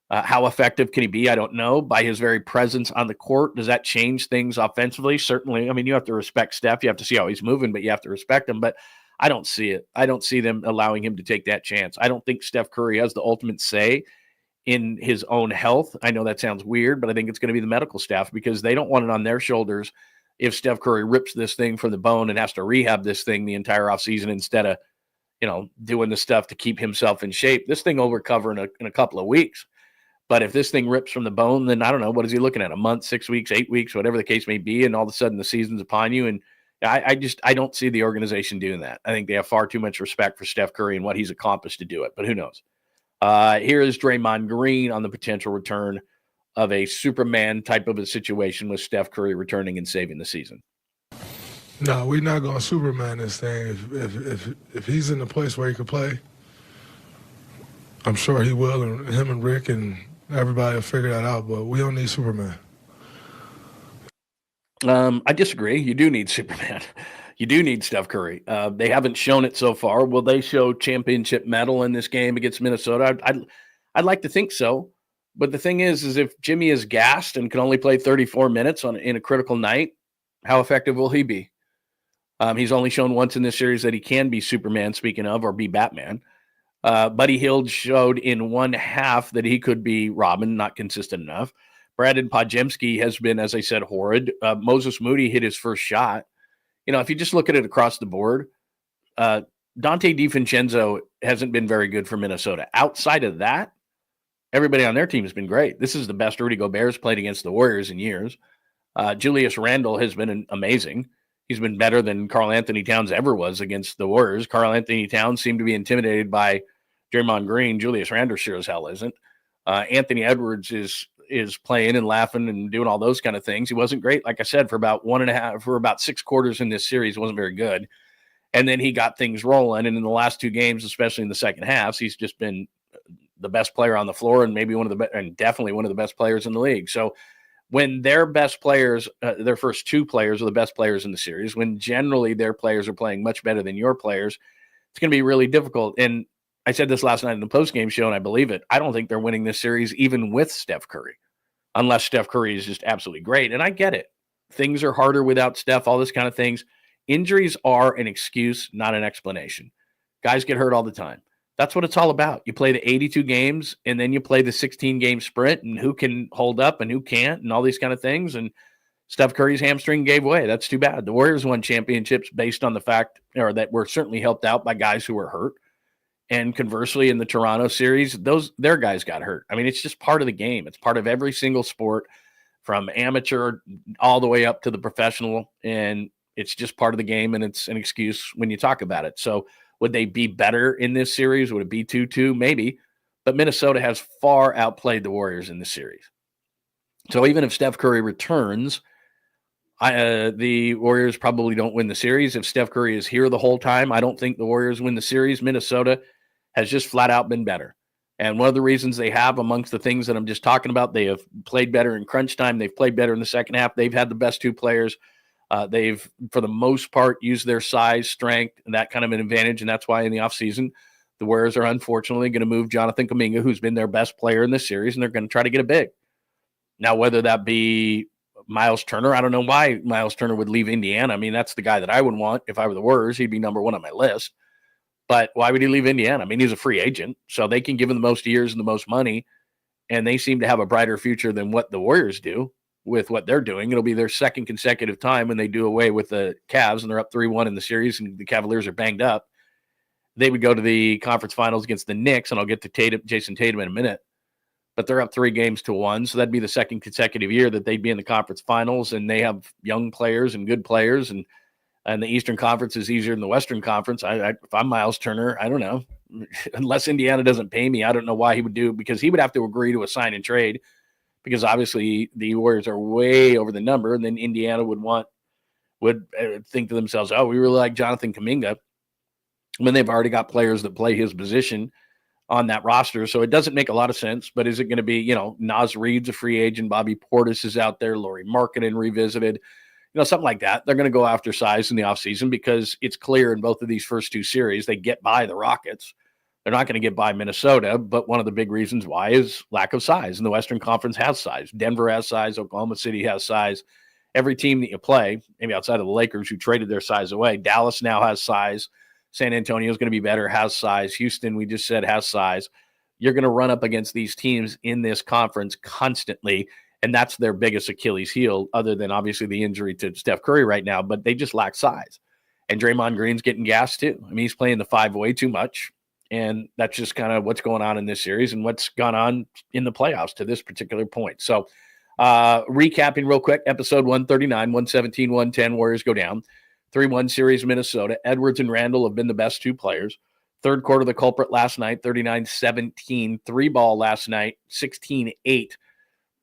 How effective can he be? I don't know. By his very presence on the court, does that change things offensively? Certainly. I mean, you have to respect Steph. You have to see how he's moving, but you have to respect him. But I don't see it. I don't see them allowing him to take that chance. I don't think Steph Curry has the ultimate say in his own health. I know that sounds weird, but I think it's going to be the medical staff because they don't want it on their shoulders if Steph Curry rips this thing from the bone and has to rehab this thing the entire offseason instead of, doing the stuff to keep himself in shape. This thing will recover in a couple of weeks. But if this thing rips from the bone, then I don't know, what is he looking at? A month, 6 weeks, 8 weeks, whatever the case may be, and all of a sudden the season's upon you. And I don't see the organization doing that. I think they have far too much respect for Steph Curry and what he's accomplished to do it, but who knows? Here is Draymond Green on the potential return of a Superman type of a situation with Steph Curry returning and saving the season. No, we're not going to Superman this thing. If he's in a place where he could play, I'm sure he will, and him and Rick and everybody will figure that out, but we don't need Superman. I disagree. You do need Superman. You do need Steph Curry. They haven't shown it so far. Will they show championship medal in this game against Minnesota? I'd like to think so. But the thing is if Jimmy is gassed and can only play 34 minutes in a critical night, how effective will he be? He's only shown once in this series that he can be Superman, speaking of, or be Batman. Buddy Hield showed in one half that he could be Robin, not consistent enough. Brandon Podziemski has been, as I said, horrid. Moses Moody hit his first shot. If you just look at it across the board, Dante 𝐷ivincenzo hasn't been very good for Minnesota. Outside of that, everybody on their team has been great. This is the best Rudy Gobert's played against the Warriors in years. Julius Randle has been amazing. He's been better than Karl-Anthony Towns ever was against the Warriors. Karl-Anthony Towns seemed to be intimidated by Draymond Green. Julius Randle sure as hell isn't. Anthony Edwards is playing and laughing and doing all those kind of things. He wasn't great, like I said, for about 6 quarters in this series. Wasn't very good. And then he got things rolling. And in the last 2 games, especially in the second half, he's just been the best player on the floor and maybe definitely one of the best players in the league. So when their best players, their first 2 players are the best players in the series, when generally their players are playing much better than your players, it's going to be really difficult. And I said this last night in the postgame show, and I believe it. I don't think they're winning this series even with Steph Curry, unless Steph Curry is just absolutely great. And I get it. Things are harder without Steph, all this kind of things. Injuries are an excuse, not an explanation. Guys get hurt all the time. That's what it's all about. You play the 82 games, and then you play the 16-game sprint, and who can hold up and who can't, and all these kind of things. And Steph Curry's hamstring gave way. That's too bad. The Warriors won championships based on the fact, or that were certainly helped out by guys who were hurt. And conversely, in the Toronto series, their guys got hurt. I mean, it's just part of the game. It's part of every single sport, from amateur all the way up to the professional. And it's just part of the game, and it's an excuse when you talk about it. So would they be better in this series? Would it be 2-2? Maybe. But Minnesota has far outplayed the Warriors in this series. So even if Steph Curry returns, the Warriors probably don't win the series. If Steph Curry is here the whole time, I don't think the Warriors win the series. Minnesota has just flat out been better. And one of the reasons they have, amongst the things that I'm just talking about, they have played better in crunch time. They've played better in the second half. They've had the best 2 players. They've, for the most part, used their size, strength, and that kind of an advantage. And that's why in the offseason, the Warriors are unfortunately going to move Jonathan Kuminga, who's been their best player in this series, and they're going to try to get a big. Now, whether that be Miles Turner, I don't know why Miles Turner would leave Indiana. I mean, that's the guy that I would want if I were the Warriors. He'd be number 1 on my list. But why would he leave Indiana? I mean, he's a free agent, so they can give him the most years and the most money, and they seem to have a brighter future than what the Warriors do with what they're doing. It'll be their second consecutive time when they do away with the Cavs, and they're up 3-1 in the series, and the Cavaliers are banged up. They would go to the conference finals against the Knicks, and I'll get to Jason Tatum in a minute. But they're up 3-1, so that'd be the second consecutive year that they'd be in the conference finals, and they have young players and good players, and the Eastern Conference is easier than the Western Conference. If I'm Miles Turner, I don't know. Unless Indiana doesn't pay me, I don't know why he would do it, because he would have to agree to a sign and trade, because obviously the Warriors are way over the number, and then Indiana would think to themselves, oh, we really like Jonathan Kuminga, when they've already got players that play his position on that roster. So it doesn't make a lot of sense. But is it going to be, Naz Reid's a free agent, Bobby Portis is out there, Lauri Markkanen revisited, something like that. They're going to go after size in the offseason, because it's clear in both of these first 2 series they get by the Rockets. They're not going to get by Minnesota, but one of the big reasons why is lack of size. And the Western Conference has size. Denver has size. Oklahoma City has size. Every team that you play, maybe outside of the Lakers who traded their size away, Dallas now has size. San Antonio is going to be better, has size. Houston, we just said, has size. You're going to run up against these teams in this conference constantly, and that's their biggest Achilles heel, other than obviously the injury to Steph Curry right now, but they just lack size. And Draymond Green's getting gassed too. I mean, he's playing the 5 way too much, and that's just kind of what's going on in this series and what's gone on in the playoffs to this particular point. So recapping real quick, episode 139, 117, 110, Warriors go down. 3-1 series, Minnesota. Edwards and Randle have been the best 2 players. Third quarter, the culprit last night, 39-17. 3-ball last night, 16-8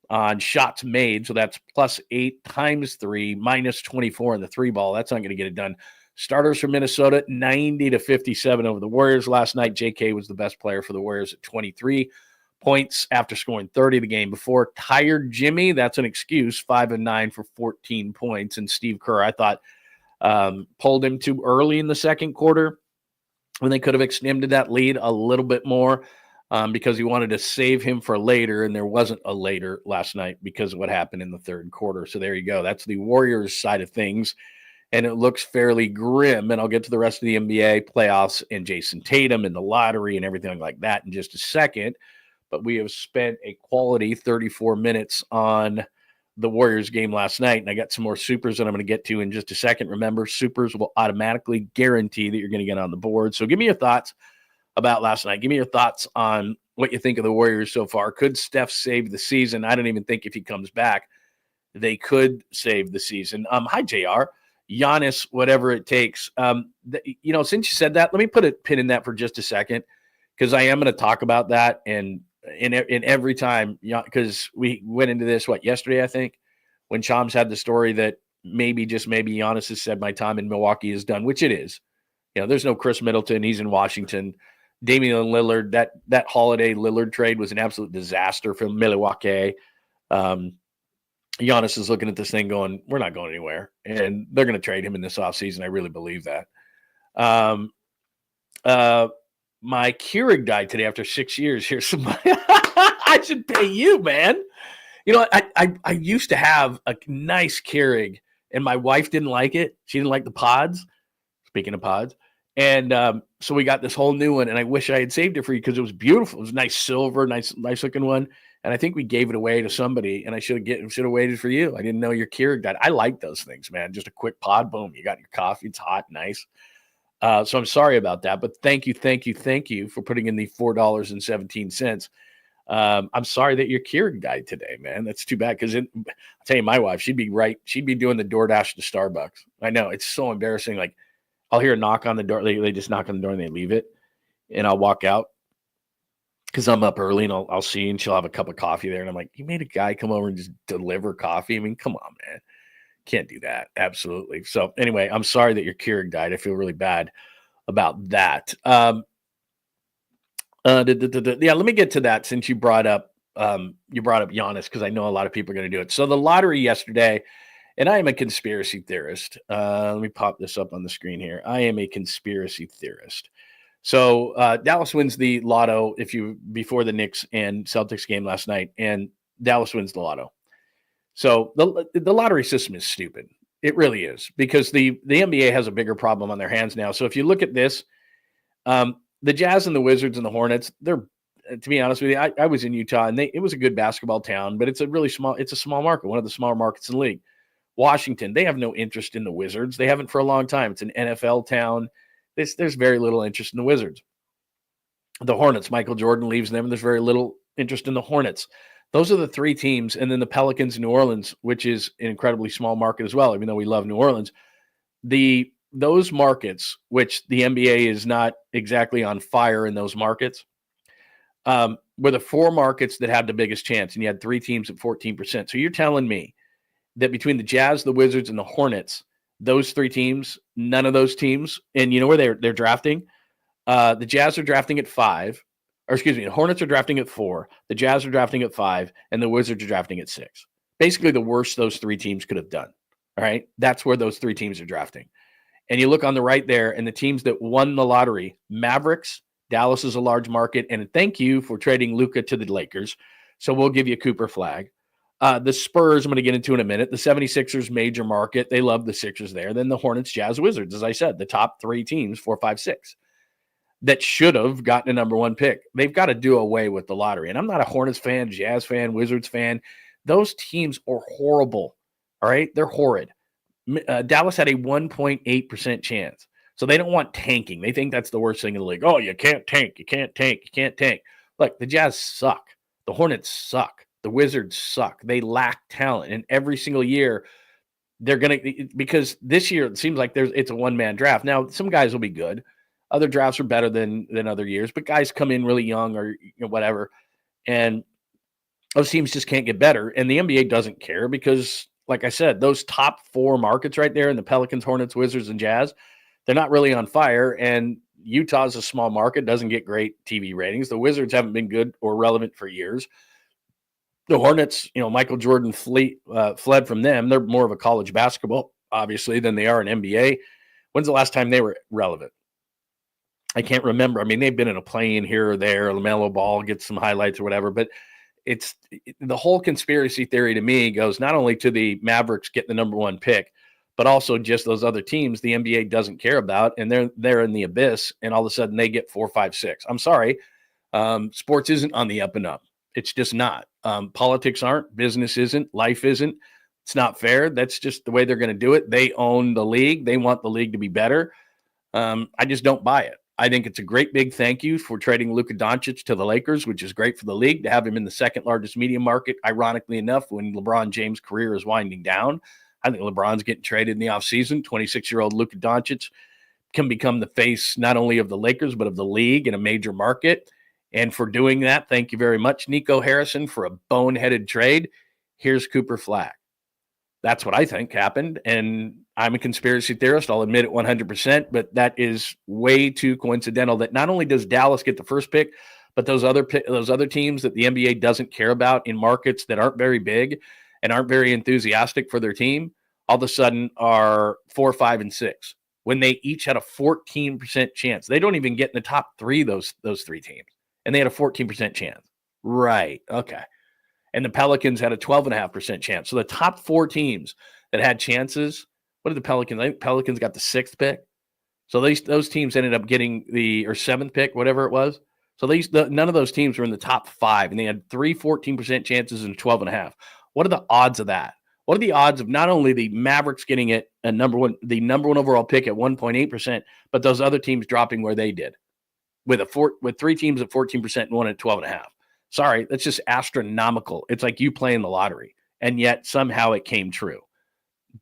on shots made. So that's +8 times 3, -24 in the 3-ball. That's not going to get it done. Starters for Minnesota, 90-57 over the Warriors last night. 𝐾𝐨 was the best player for the Warriors at 23 points after scoring 30 the game before. Tired Jimmy, that's an excuse, 5 of 9 for 14 points. And Steve Kerr, I thought, pulled him too early in the second quarter when they could have extended that lead a little bit more, because he wanted to save him for later, and there wasn't a later last night because of what happened in the third quarter. So there you go. That's the Warriors side of things, and it looks fairly grim. And I'll get to the rest of the NBA playoffs and Jason Tatum and the lottery and everything like that in just a second. But we have spent a quality 34 minutes on the Warriors game last night, and I got some more supers that I'm going to get to in just a second. Remember, supers will automatically guarantee that you're going to get on the board. So give me your thoughts about last night. Give me your thoughts on what you think of the Warriors so far. Could Steph save the season? I don't even think if he comes back, they could save the season. Hi, JR. Giannis, whatever it takes. Since you said that, let me put a pin in that for just a second, because I am going to talk about that. And in every time, because we went into this, yesterday, I think, when Shams had the story that maybe, just maybe, Giannis has said my time in Milwaukee is done, which it is. There's no Chris Middleton. He's in Washington. Damian Lillard, that Holiday Lillard trade was an absolute disaster for Milwaukee. Giannis is looking at this thing going, we're not going anywhere. And they're going to trade him in this offseason. I really believe that. My Keurig died today after 6 years. Here's some money. I should pay you, man. I used to have a nice Keurig, and my wife didn't like it. She didn't like the pods. Speaking of pods. And so we got this whole new one, and I wish I had saved it for you because it was beautiful. It was nice silver, nice looking one. And I think we gave it away to somebody, and I should have waited for you. I didn't know your Keurig died. I like those things, man. Just a quick pod, boom, you got your coffee. It's hot, nice. So I'm sorry about that, but thank you for putting in the $4.17. I'm sorry that your Keurig died today, man. That's too bad, because I'll tell you, my wife, she'd be doing the DoorDash to Starbucks. I know, it's so embarrassing. Like, I'll hear a knock on the door. They just knock on the door and they leave it, and I'll walk out because I'm up early, and I'll see, and she'll have a cup of coffee there, and I'm like, you made a guy come over and just deliver coffee? I mean, come on, man. Can't do that. Absolutely. So anyway, I'm sorry that your Keurig died. I feel really bad about that. Yeah, let me get to that since you brought up Giannis, because I know a lot of people are going to do it. So the lottery yesterday, and I am a conspiracy theorist. Let me pop this up on the screen here. I am a conspiracy theorist. So Dallas wins the lotto before the Knicks and Celtics game last night, and Dallas wins the lotto. So the lottery system is stupid. It really is, because the NBA has a bigger problem on their hands now. So if you look at this, the Jazz and the Wizards and the Hornets, they're, to be honest with you, I was in Utah, and it was a good basketball town, but it's a small market, one of the smaller markets in the league. Washington, they have no interest in the Wizards. They haven't for a long time. It's an NFL town. There's very little interest in the Wizards. The Hornets, Michael Jordan leaves them, and there's very little interest in the Hornets. Those are the three teams. And then the Pelicans in New Orleans, which is an incredibly small market as well, even though we love New Orleans. Those markets, which the NBA is not exactly on fire in those markets, were the four markets that had the biggest chance. And you had three teams at 14%. So you're telling me that between the Jazz, the Wizards, and the Hornets, those three teams, none of those teams, and you know where they're drafting? The Jazz are drafting at 5. Or excuse me, the Hornets are drafting at 4, the Jazz are drafting at 5, and the Wizards are drafting at 6. Basically, the worst those three teams could have done. All right, that's where those three teams are drafting. And you look on the right there, and the teams that won the lottery: Mavericks, Dallas is a large market, and thank you for trading Luka to the Lakers. So we'll give you a Cooper flag. The Spurs, I'm going to get into in a minute. The 76ers, major market. They love the Sixers there. Then the Hornets, Jazz, Wizards, as I said, the top three teams, 4, 5, 6. That should have gotten a number one pick. They've got to do away with the lottery. And I'm not a Hornets fan, Jazz fan, Wizards fan. Those teams are horrible. All right? They're horrid. Dallas had a 1.8% chance. So they don't want tanking. They think that's the worst thing in the league. Oh, you can't tank. You can't tank. You can't tank. Look, the Jazz suck. The Hornets suck. The Wizards suck. They lack talent. And every single year, they're going to – because this year it seems like it's a one-man draft. Now, some guys will be good. Other drafts are better than other years, but guys come in really young or whatever, and those teams just can't get better. And the NBA doesn't care because, like I said, those top four markets right there in the Pelicans, Hornets, Wizards, and Jazz, they're not really on fire. And Utah's a small market, doesn't get great TV ratings. The Wizards haven't been good or relevant for years. The Hornets, Michael Jordan fled from them. They're more of a college basketball, obviously, than they are an NBA. When's the last time they were relevant? I can't remember. I mean, they've been in a play-in here or there. LaMelo Ball gets some highlights or whatever, but it's the whole conspiracy theory to me goes not only to the Mavericks getting the number one pick, but also just those other teams the NBA doesn't care about, and they're in the abyss, and all of a sudden they get 4, 5, 6. I'm sorry, sports isn't on the up and up. It's just not. Politics aren't, business isn't, life isn't. It's not fair. That's just the way they're going to do it. They own the league. They want the league to be better. I just don't buy it. I think it's a great big thank you for trading Luka Doncic to the Lakers, which is great for the league to have him in the second largest media market. Ironically enough, when LeBron James' career is winding down, I think LeBron's getting traded in the offseason. 26-year-old Luka Doncic can become the face not only of the Lakers, but of the league in a major market. And for doing that, thank you very much, Nico Harrison, for a boneheaded trade. Here's Cooper Flagg. That's what I think happened. And I'm a conspiracy theorist. I'll admit it 100%, but that is way too coincidental that not only does Dallas get the first pick, but those other teams that the NBA doesn't care about in markets that aren't very big and aren't very enthusiastic for their team, all of a sudden are 4, 5, and 6 when they each had a 14% chance. They don't even get in the top three, those three teams, and they had a 14% chance. Right. Okay. And the Pelicans had a 12.5% chance. So the top four teams that had chances, what did the Pelicans? I think Pelicans got the 6th pick. So those teams ended up getting the 7th pick, whatever it was. So none of those teams were in the top 5, and they had 14% chances and 12.5. What are the odds of that? What are the odds of not only the Mavericks getting it the number one overall pick at 1.8%, but those other teams dropping where they did with three teams at 14% and one at 12.5? Sorry, that's just astronomical. It's like you playing the lottery, and yet somehow it came true.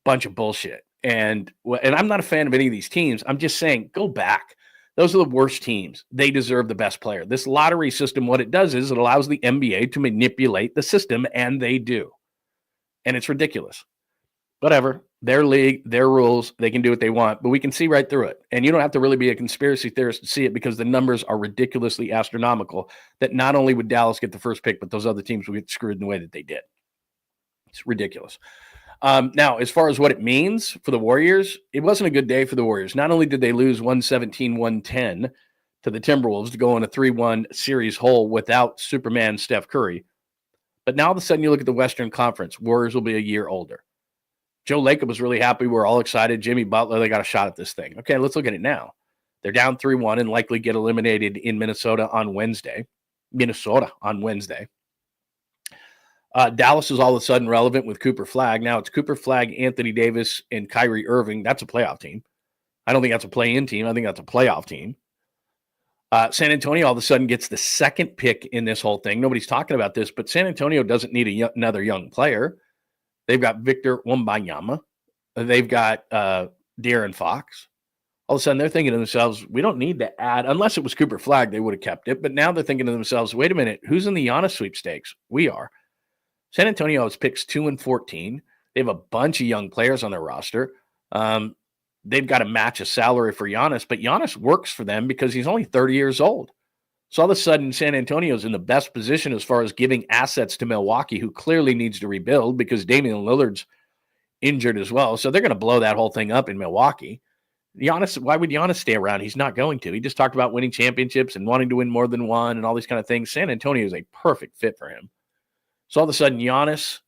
Bunch of bullshit. And I'm not a fan of any of these teams. I'm just saying, go back. Those are the worst teams. They deserve the best player. This lottery system, what it does is it allows the NBA to manipulate the system, and they do. And it's ridiculous. Whatever. Their league, their rules, they can do what they want, but we can see right through it. And you don't have to really be a conspiracy theorist to see it because the numbers are ridiculously astronomical that not only would Dallas get the first pick, but those other teams would get screwed in the way that they did. It's ridiculous. Now, as far as what it means for the Warriors, it wasn't a good day for the Warriors. Not only did they lose 117-110 to the Timberwolves to go in a 3-1 series hole without Superman Steph Curry, but now all of a sudden you look at the Western Conference, Warriors will be a year older. Joe Lacob was really happy. We're all excited. Jimmy Butler, they got a shot at this thing. Okay, let's look at it now. They're down 3-1 and likely get eliminated in Minnesota on Wednesday. Dallas is all of a sudden relevant with Cooper Flagg. Now it's Cooper Flagg, Anthony Davis, and Kyrie Irving. That's a playoff team. I don't think that's a play-in team. I think that's a playoff team. San Antonio all of a sudden gets the 2nd pick in this whole thing. Nobody's talking about this, but San Antonio doesn't need another young player. They've got Victor Wembanyama. They've got De'Aaron Fox. All of a sudden, they're thinking to themselves, we don't need to add, unless it was Cooper Flagg, they would have kept it. But now they're thinking to themselves, wait a minute, who's in the Giannis sweepstakes? We are. San Antonio has picks 2 and 14. They have a bunch of young players on their roster. They've got to match a salary for Giannis, but Giannis works for them because he's only 30 years old. So all of a sudden, San Antonio's in the best position as far as giving assets to Milwaukee, who clearly needs to rebuild because Damian Lillard's injured as well. So they're going to blow that whole thing up in Milwaukee. Giannis, why would Giannis stay around? He's not going to. He just talked about winning championships and wanting to win more than one and all these kind of things. San Antonio is a perfect fit for him. So all of a sudden, Giannis,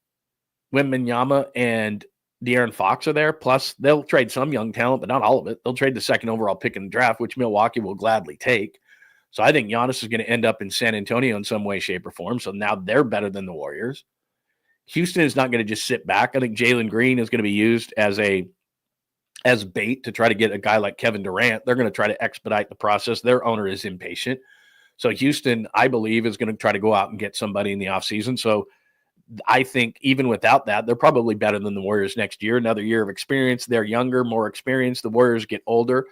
Wembanyama, and De'Aaron Fox are there. Plus, they'll trade some young talent, but not all of it. They'll trade the 2nd overall pick in the draft, which Milwaukee will gladly take. So I think Giannis is going to end up in San Antonio in some way, shape, or form. So now they're better than the Warriors. Houston is not going to just sit back. I think Jalen Green is going to be used as bait to try to get a guy like Kevin Durant. They're going to try to expedite the process. Their owner is impatient. So Houston, I believe, is going to try to go out and get somebody in the offseason. So I think even without that, they're probably better than the Warriors next year. Another year of experience. They're younger, more experienced. The Warriors get older.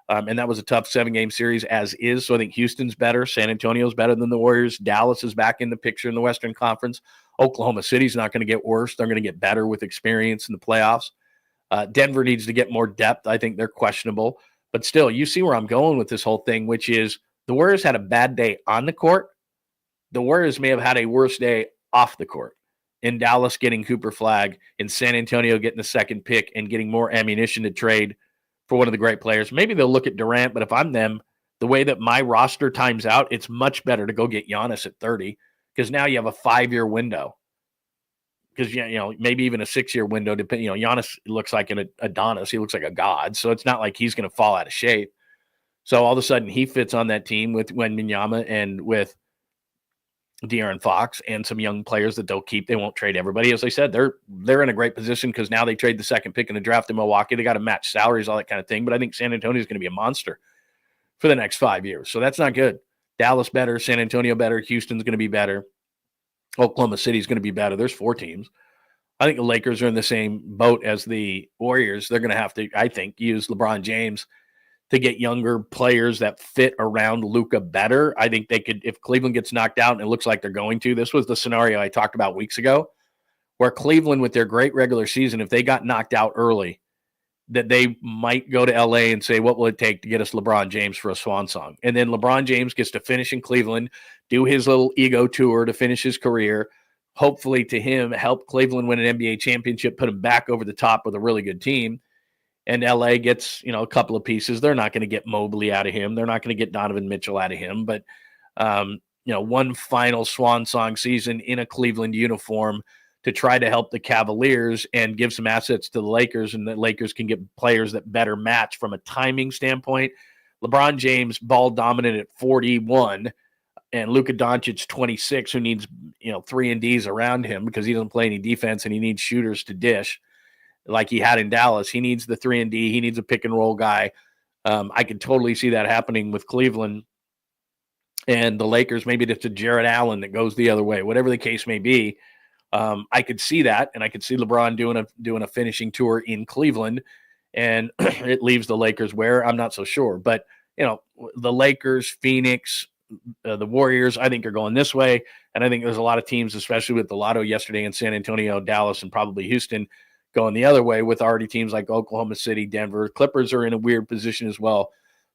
And that was a tough 7-game series as is. So I think Houston's better. San Antonio's better than the Warriors. Dallas is back in the picture in the Western Conference. Oklahoma City's not going to get worse. They're going to get better with experience in the playoffs. Denver needs to get more depth. I think they're questionable. But still, you see where I'm going with this whole thing, which is the Warriors had a bad day on the court. The Warriors may have had a worse day off the court. In Dallas getting Cooper Flagg, in San Antonio getting the 2nd pick and getting more ammunition to trade for one of the great players. Maybe they'll look at Durant, but if I'm them, the way that my roster times out, it's much better to go get Giannis at 30 because now you have a 5-year window. Because, maybe even a 6-year window. Giannis looks like an Adonis. He looks like a god. So it's not like he's going to fall out of shape. So all of a sudden he fits on that team with Wembanyama and with De'Aaron Fox and some young players that they'll keep. They won't trade everybody. As I said, they're in a great position because now they trade the second pick in the draft in Milwaukee. They got to match salaries, all that kind of thing. But I think San Antonio is going to be a monster for the next 5 years. So that's not good. Dallas better, San Antonio better, Houston's going to be better. Oklahoma City is going to be better. There's 4 teams. I think the Lakers are in the same boat as the Warriors. They're going to have to, I think, use LeBron James to get younger players that fit around Luka better. I think they could, if Cleveland gets knocked out, and it looks like they're going to, this was the scenario I talked about weeks ago, where Cleveland, with their great regular season, if they got knocked out early, that they might go to LA and say, what will it take to get us LeBron James for a swan song? And then LeBron James gets to finish in Cleveland, do his little ego tour to finish his career, hopefully to him, help Cleveland win an NBA championship, put him back over the top with a really good team. And LA gets, a couple of pieces. They're not going to get Mobley out of him. They're not going to get Donovan Mitchell out of him. But, one final swan song season in a Cleveland uniform to try to help the Cavaliers and give some assets to the Lakers, and the Lakers can get players that better match from a timing standpoint. LeBron James, ball dominant at 41, and Luka Doncic, 26, who needs, 3-and-Ds around him because he doesn't play any defense and he needs shooters to dish like he had in Dallas. He needs the 3-and-D. He needs a pick-and-roll guy. I could totally see that happening with Cleveland and the Lakers. Maybe it's a Jarrett Allen that goes the other way. Whatever the case may be, I could see that, and I could see LeBron doing a finishing tour in Cleveland, and it leaves the Lakers where? I'm not so sure. But, the Lakers, Phoenix, the Warriors, I think are going this way, and I think there's a lot of teams, especially with the lotto yesterday in San Antonio, Dallas, and probably Houston, going the other way with already teams like Oklahoma City, Denver. Clippers are in a weird position as well.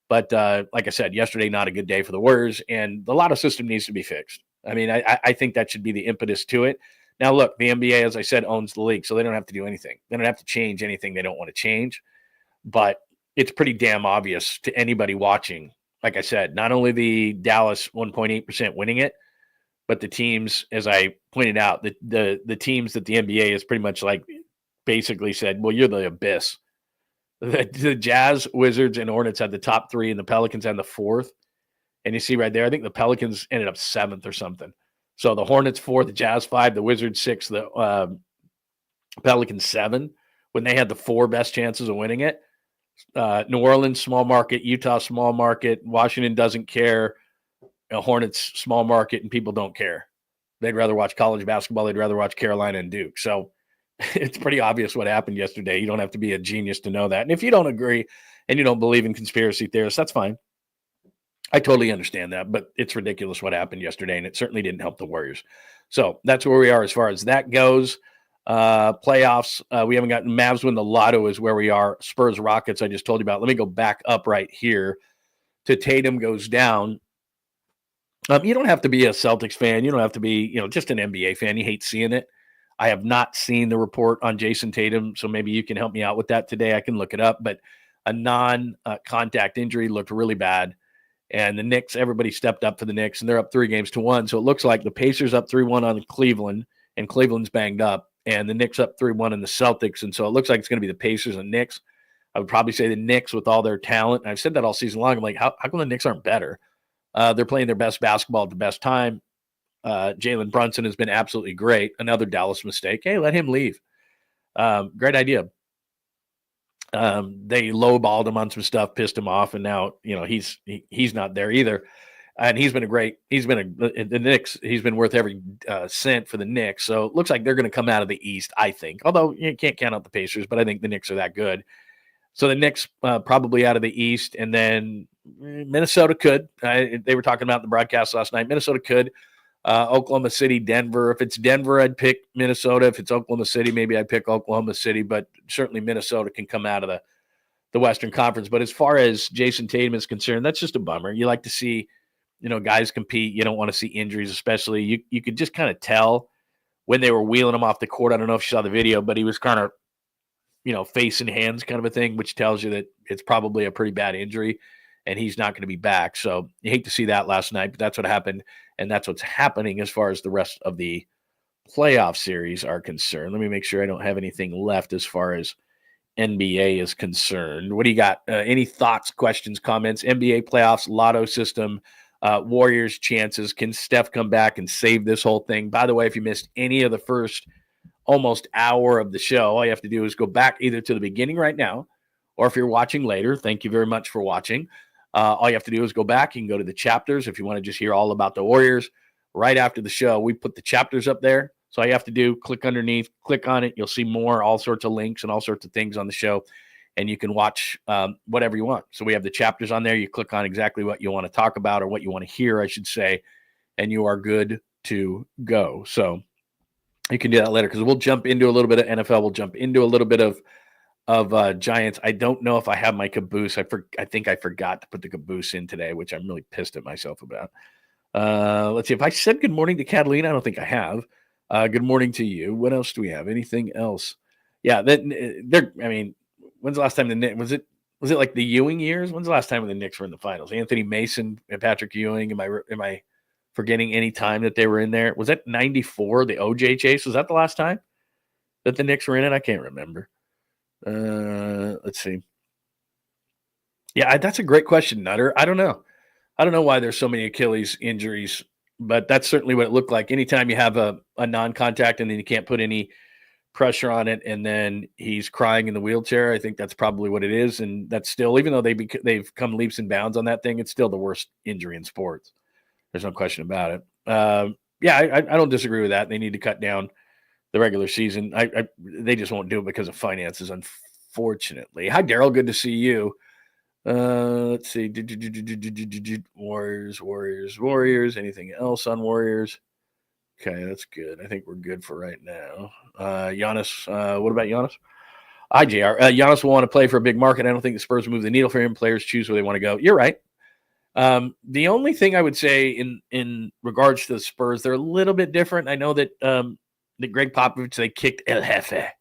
But like I said, yesterday, not a good day for the Warriors, and the lotto system needs to be fixed. I mean, I think that should be the impetus to it. Now, look, the NBA, as I said, owns the league, so they don't have to do anything. They don't have to change anything they don't want to change. But it's pretty damn obvious to anybody watching. Like I said, not only the Dallas 1.8% winning it, but the teams, as I pointed out, the teams that the NBA is pretty much like basically said, well, you're the abyss. The Jazz, Wizards, and Hornets had the top 3, and the Pelicans had the 4th. And you see right there, I think the Pelicans ended up 7th or something. So the Hornets 4, the Jazz 5, the Wizards 6, the Pelicans 7, when they had the 4 best chances of winning it. New Orleans, small market. Utah, small market. Washington doesn't care. Hornets, small market, and people don't care. They'd rather watch college basketball. They'd rather watch Carolina and Duke. So it's pretty obvious what happened yesterday. You don't have to be a genius to know that. And if you don't agree and you don't believe in conspiracy theorists, that's fine. I totally understand that, but it's ridiculous what happened yesterday, and it certainly didn't help the Warriors. So that's where we are as far as that goes. Playoffs, we haven't gotten Mavs win the lotto is where we are. Spurs, Rockets, I just told you about. Let me go back up right here to Tatum goes down. You don't have to be a Celtics fan. You don't have to be, just an NBA fan. You hate seeing it. I have not seen the report on Jason Tatum, so maybe you can help me out with that today. I can look it up, but a non-contact injury looked really bad. And the Knicks, everybody stepped up for the Knicks, and they're up 3-1. So it looks like the Pacers up 3-1 on Cleveland, and Cleveland's banged up, and the Knicks up 3-1 in the Celtics. And so it looks like it's going to be the Pacers and Knicks. I would probably say the Knicks with all their talent. And I've said that all season long. I'm like, how come the Knicks aren't better? They're playing their best basketball at the best time. Jalen Brunson has been absolutely great. Another Dallas mistake. Hey, let him leave. Great idea. They lowballed him on some stuff, pissed him off, and now he's not there either. And he's been the Knicks. He's been worth every cent for the Knicks. So it looks like they're going to come out of the East, I think. Although you can't count out the Pacers, but I think the Knicks are that good. So the Knicks probably out of the East, and then Minnesota could. They were talking about in the broadcast last night. Minnesota could. Oklahoma City, Denver. If it's Denver, I'd pick Minnesota. If it's Oklahoma City, maybe I'd pick Oklahoma City. But certainly Minnesota can come out of the Western Conference. But as far as Jason Tatum is concerned, that's just a bummer. You like to see, guys compete. You don't want to see injuries, especially. You could just kind of tell when they were wheeling him off the court. I don't know if you saw the video, but he was kind of, face and hands kind of a thing, which tells you that it's probably a pretty bad injury and he's not going to be back. So you hate to see that last night, but that's what happened. And that's what's happening as far as the rest of the playoff series are concerned. Let me make sure I don't have anything left as far as NBA is concerned. What do you got? Any thoughts, questions, comments? NBA playoffs, lotto system. Warriors' chances. Can Steph come back and save this whole thing? By the way, if you missed any of the first almost hour of the show, all you have to do is go back either to the beginning right now, or if you're watching later, thank you very much for watching. All you have to do is go back. You can go to the chapters if you want to just hear all about the Warriors. Right after the show, we put the chapters up there. So all you have to do, click underneath, click on it. You'll see more, all sorts of links and all sorts of things on the show, and you can watch whatever you want. So we have the chapters on there. You click on exactly what you want to talk about, or what you want to hear, I should say, and you are good to go. So you can do that later, because we'll jump into a little bit of NFL. We'll jump into a little bit of Giants. I don't know if I have my caboose. I think I forgot to put the caboose in today, which I'm really pissed at myself about. Let's see. If I said good morning to Catalina, I don't think I have. Good morning to you. What else do we have? Anything else? Yeah, I mean, when's the last time the Knicks, was it like the Ewing years? When's the last time the Knicks were in the finals? Anthony Mason and Patrick Ewing. Am I forgetting any time that they were in there? Was that 94, the OJ chase? Was that the last time that the Knicks were in it? I can't remember. Let's see. Yeah, that's a great question, Nutter. I don't know why there's so many Achilles injuries, but that's certainly what it looked like. Anytime you have a non-contact and then you can't put any pressure on it, and then he's crying in the wheelchair, I think that's probably what it is. And that's still, even though they've come leaps and bounds on that thing, it's still the worst injury in sports. There's no question about it. Yeah, I don't disagree with that. They need to cut down the regular season. They just won't do it because of finances, unfortunately. Hi, Daryl. Good to see you. Let's see. Warriors. Anything else on Warriors? Okay, that's good. I think we're good for right now. Giannis. What about Giannis? Hi, JR. Giannis will want to play for a big market. I don't think the Spurs will move the needle for him. Players choose where they want to go. You're right. The only thing I would say in regards to the Spurs, they're a little bit different. I know that Greg Popovich, they kicked El Jefe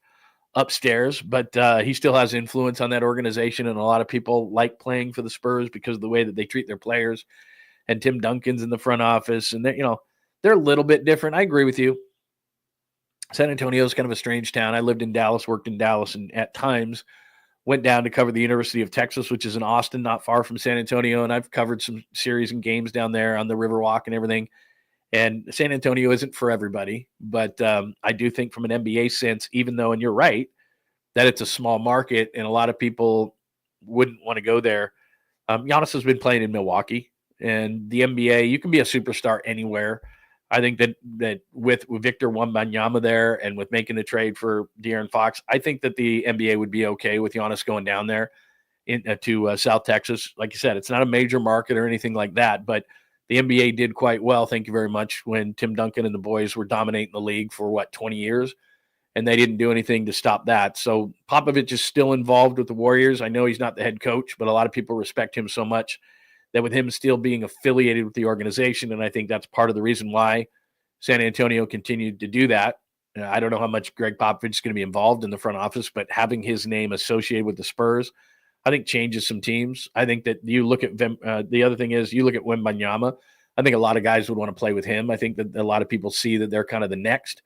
upstairs, but he still has influence on that organization, and a lot of people like playing for the Spurs because of the way that they treat their players. And Tim Duncan's in the front office, and they're a little bit different. I agree with you. San Antonio is kind of a strange town. I lived in Dallas, worked in Dallas, and at times went down to cover the University of Texas, which is in Austin, not far from San Antonio. And I've covered some series and games down there on the Riverwalk and everything. And San Antonio isn't for everybody, but I do think from an NBA sense, even though, and you're right, that it's a small market and a lot of people wouldn't want to go there. Giannis has been playing in Milwaukee, and the NBA, you can be a superstar anywhere. I think that with Victor Wembanyama there, and with making the trade for De'Aaron Fox, I think that the NBA would be okay with Giannis going down there to South Texas. Like you said, it's not a major market or anything like that, but the NBA did quite well, thank you very much, when Tim Duncan and the boys were dominating the league for, 20 years, and they didn't do anything to stop that. So Popovich is still involved with the Warriors. I know he's not the head coach, but a lot of people respect him so much that with him still being affiliated with the organization, and I think that's part of the reason why San Antonio continued to do that. I don't know how much Greg Popovich is going to be involved in the front office, but having his name associated with the Spurs, I think changes some teams. I think that you look at the other thing is you look at Wembanyama. I think a lot of guys would want to play with him. I think that a lot of people see that they're kind of the next.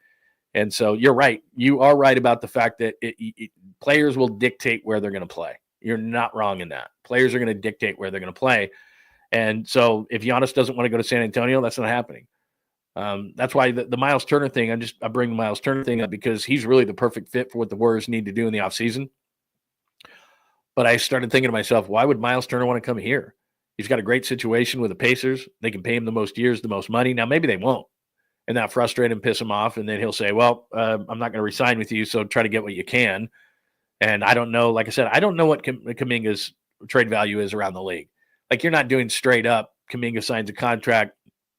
And so you're right. You are right about the fact that players will dictate where they're going to play. You're not wrong in that. Players are going to dictate where they're going to play. And so if Giannis doesn't want to go to San Antonio, that's not happening. That's why the Miles Turner thing, I bring the Miles Turner thing up because he's really the perfect fit for what the Warriors need to do in the offseason. But I started thinking to myself, why would Miles Turner want to come here? He's got a great situation with the Pacers. They can pay him the most years, the most money. Now, maybe they won't, and that frustrate him, piss him off, and then he'll say, well, I'm not going to resign with you, so try to get what you can. And I don't know, like I said, I don't know what Kuminga's trade value is around the league. Like, you're not doing straight up, Kuminga signs a contract,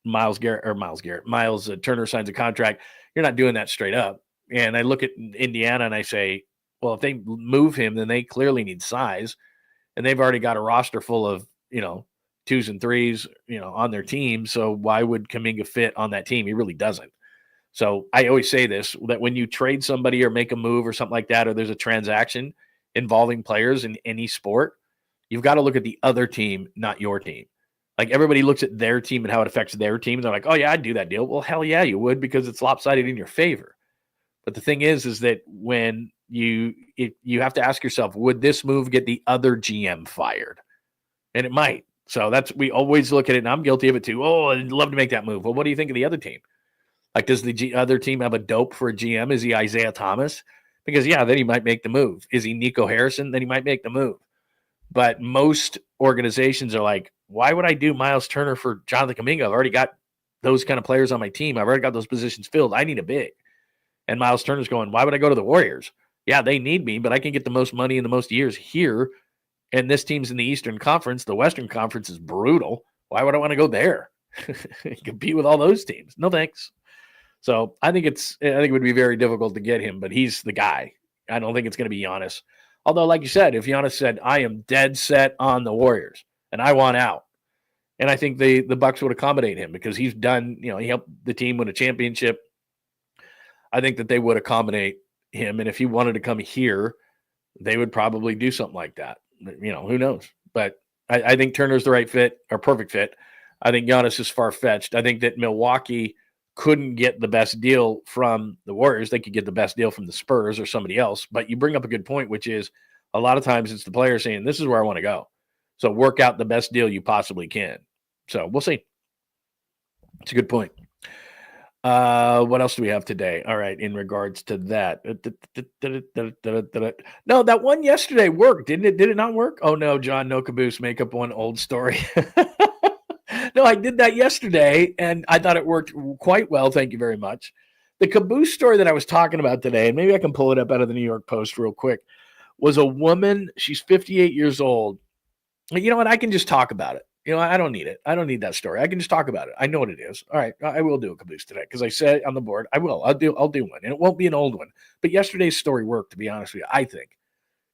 Miles Turner signs a contract. You're not doing that straight up. And I look at Indiana and I say, well, if they move him, then they clearly need size. And they've already got a roster full of, 2s and 3s, on their team. So why would Kuminga fit on that team? He really doesn't. So I always say this, that when you trade somebody or make a move or something like that, or there's a transaction involving players in any sport, you've got to look at the other team, not your team. Like, everybody looks at their team and how it affects their team. And they're like, oh yeah, I'd do that deal. Well, hell yeah, you would, because it's lopsided in your favor. But the thing is that when you have to ask yourself, would this move get the other GM fired? And it might. So we always look at it, and I'm guilty of it too. Oh, I'd love to make that move. Well, what do you think of the other team? Like, does the other team have a dope for a GM? Is he Isaiah Thomas? Because, yeah, then he might make the move. Is he Nico Harrison? Then he might make the move. But most organizations are like, why would I do Miles Turner for Jonathan Kuminga? I've already got those kind of players on my team. I've already got those positions filled. I need a big. And Miles Turner's going, why would I go to the Warriors? Yeah, they need me, but I can get the most money in the most years here. And this team's in the Eastern Conference. The Western Conference is brutal. Why would I want to go there? Compete with all those teams. No thanks. So I think it would be very difficult to get him, but he's the guy. I don't think it's going to be Giannis. Although, like you said, if Giannis said, I am dead set on the Warriors and I want out, and I think the Bucks would accommodate him because he's done, he helped the team win a championship. I think that they would accommodate him. And if he wanted to come here, they would probably do something like that. Who knows? But I think Turner's the right fit or perfect fit. I think Giannis is far-fetched. I think that Milwaukee couldn't get the best deal from the Warriors. They could get the best deal from the Spurs or somebody else. But you bring up a good point, which is a lot of times it's the player saying, this is where I want to go. So work out the best deal you possibly can. So we'll see. It's a good point. What else do we have today? All right, in regards to that. No, that one yesterday worked, didn't it? Did it not work? Oh, no, John, no caboose, make up one old story. No, I did that yesterday, and I thought it worked quite well. Thank you very much. The caboose story that I was talking about today, and maybe I can pull it up out of the New York Post real quick, was a woman. She's 58 years old. You know what? I can just talk about it. I don't need it. I don't need that story. I can just talk about it. I know what it is. All right, I will do a caboose today because I said on the board I will. I'll do one, and it won't be an old one. But yesterday's story worked, to be honest with you. I think.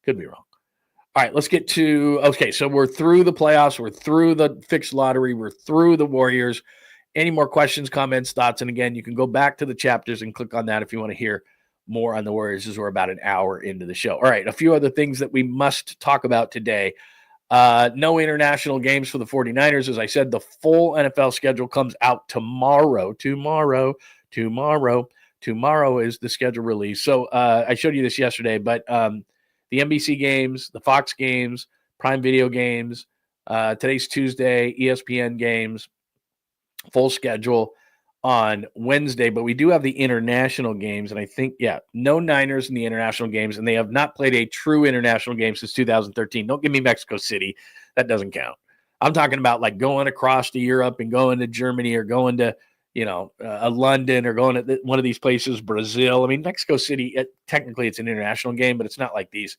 Could be wrong. All right, let's get to – okay, so we're through the playoffs. We're through the fixed lottery. We're through the Warriors. Any more questions, comments, thoughts? And, again, you can go back to the chapters and click on that if you want to hear more on the Warriors as we're about an hour into the show. All right, a few other things that we must talk about today. No international games for the 49ers. As I said, the full NFL schedule comes out tomorrow. Tomorrow is the schedule release. So I showed you this yesterday, but the NBC games, the Fox games, Prime Video games, today's Tuesday, ESPN games, full schedule on Wednesday. But we do have the international games, and I think, no Niners in the international games, and they have not played a true international game since 2013. Don't give me Mexico City. That doesn't count. I'm talking about like going across to Europe and going to Germany or going to, London or going to one of these places, Brazil. I mean, Mexico City, technically it's an international game, but it's not like these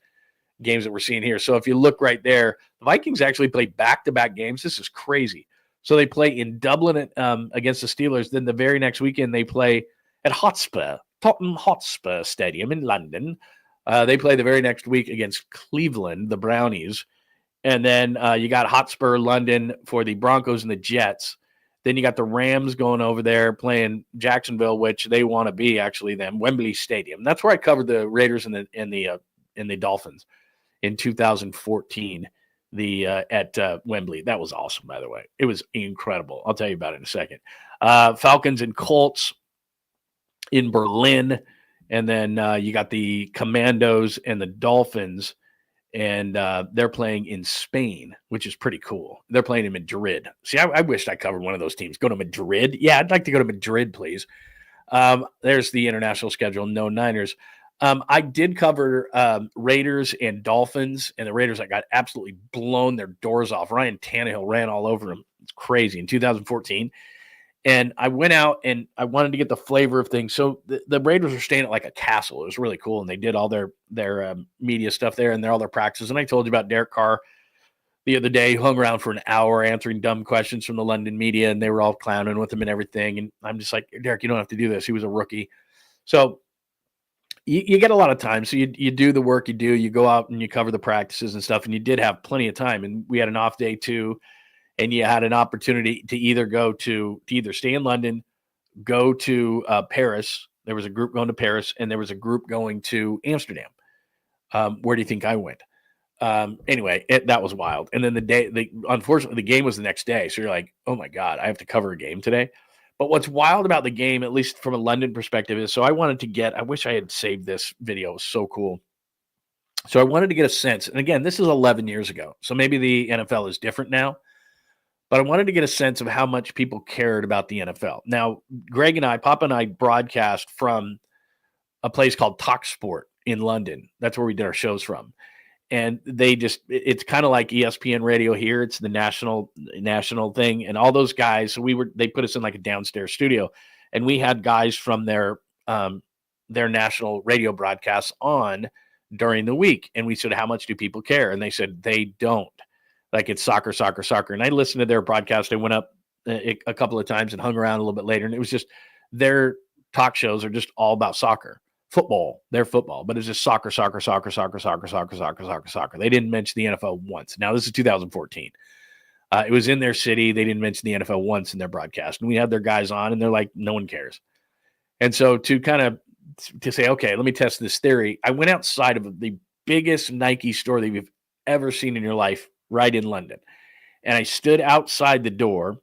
games that we're seeing here. So if you look right there, the Vikings actually play back-to-back games. This is crazy. So they play in Dublin against the Steelers. Then the very next weekend they play at Tottenham Hotspur Stadium in London. They play the very next week against Cleveland, the Brownies. And then you got Hotspur London for the Broncos and the Jets. Then you got the Rams going over there playing Jacksonville, which they want to be actually them, Wembley Stadium. That's where I covered the Raiders and the Dolphins in 2014. At Wembley. That was awesome, by the way. It was incredible. I'll tell you about it in a second. Falcons and Colts in Berlin. And then you got the Commandos and the Dolphins. And they're playing in Spain, which is pretty cool. They're playing in Madrid. See, I wished I covered one of those teams. Go to Madrid? Yeah, I'd like to go to Madrid, please. There's the international schedule. No Niners. I did cover Raiders and Dolphins, and the Raiders, I got absolutely blown their doors off. Ryan Tannehill ran all over them. It's crazy in 2014. And I went out and I wanted to get the flavor of things. So the Raiders were staying at like a castle. It was really cool. And they did all their media stuff there and all their practices. And I told you about Derek Carr the other day, hung around for an hour answering dumb questions from the London media, and they were all clowning with him and everything. And I'm just like, Derek, you don't have to do this. He was a rookie. So you get a lot of time. So you do the work you do. You go out and you cover the practices and stuff. And you did have plenty of time. And we had an off day too. And you had an opportunity to either stay in London, go to Paris. There was a group going to Paris, and there was a group going to Amsterdam. Where do you think I went? Anyway, that was wild. And then unfortunately, the game was the next day. So you're like, oh my God, I have to cover a game today. But what's wild about the game, at least from a London perspective, is so I wish I had saved this video. It was so cool. So I wanted to get a sense. And again, this is 11 years ago. So maybe the NFL is different now. but I wanted to get a sense of how much people cared about the NFL. Now, Papa and I broadcast from a place called TalkSport in London. That's where we did our shows from. And it's kind of like ESPN radio here. It's the national thing. And all those guys, they put us in like a downstairs studio, and we had guys from their national radio broadcasts on during the week. And we said, how much do people care? And they said, they don't. Like, it's soccer. And I listened to their broadcast. I went up a couple of times and hung around a little bit later. And it was just, their talk shows are just all about soccer. They're football, but it's just soccer. They didn't mention the NFL once. Now, this is 2014. It was in their city. They didn't mention the NFL once in their broadcast. And we had their guys on, and they're like, no one cares. And so to say, okay, let me test this theory, I went outside of the biggest Nike store that you've ever seen in your life, right in London. And I stood outside the door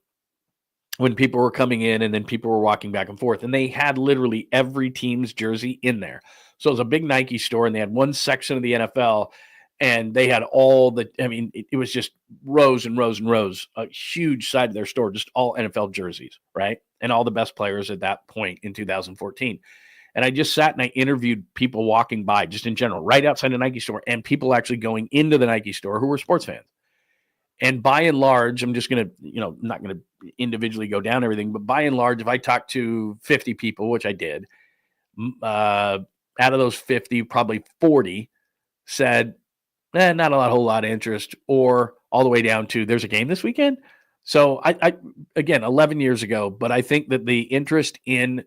when people were coming in, and then people were walking back and forth, and they had literally every team's jersey in there. So it was a big Nike store, and they had one section of the NFL, and they had it was just rows and rows and rows, a huge side of their store, just all NFL jerseys, right? And all the best players at that point in 2014. And I just sat and I interviewed people walking by, just in general, right outside the Nike store, and people actually going into the Nike store who were sports fans. And by and large, I'm just going to, not going to individually go down everything, but by and large, if I talked to 50 people, which I did, out of those 50, probably 40 said, not a whole lot of interest, or all the way down to, there's a game this weekend. So I again, 11 years ago, but I think that the interest in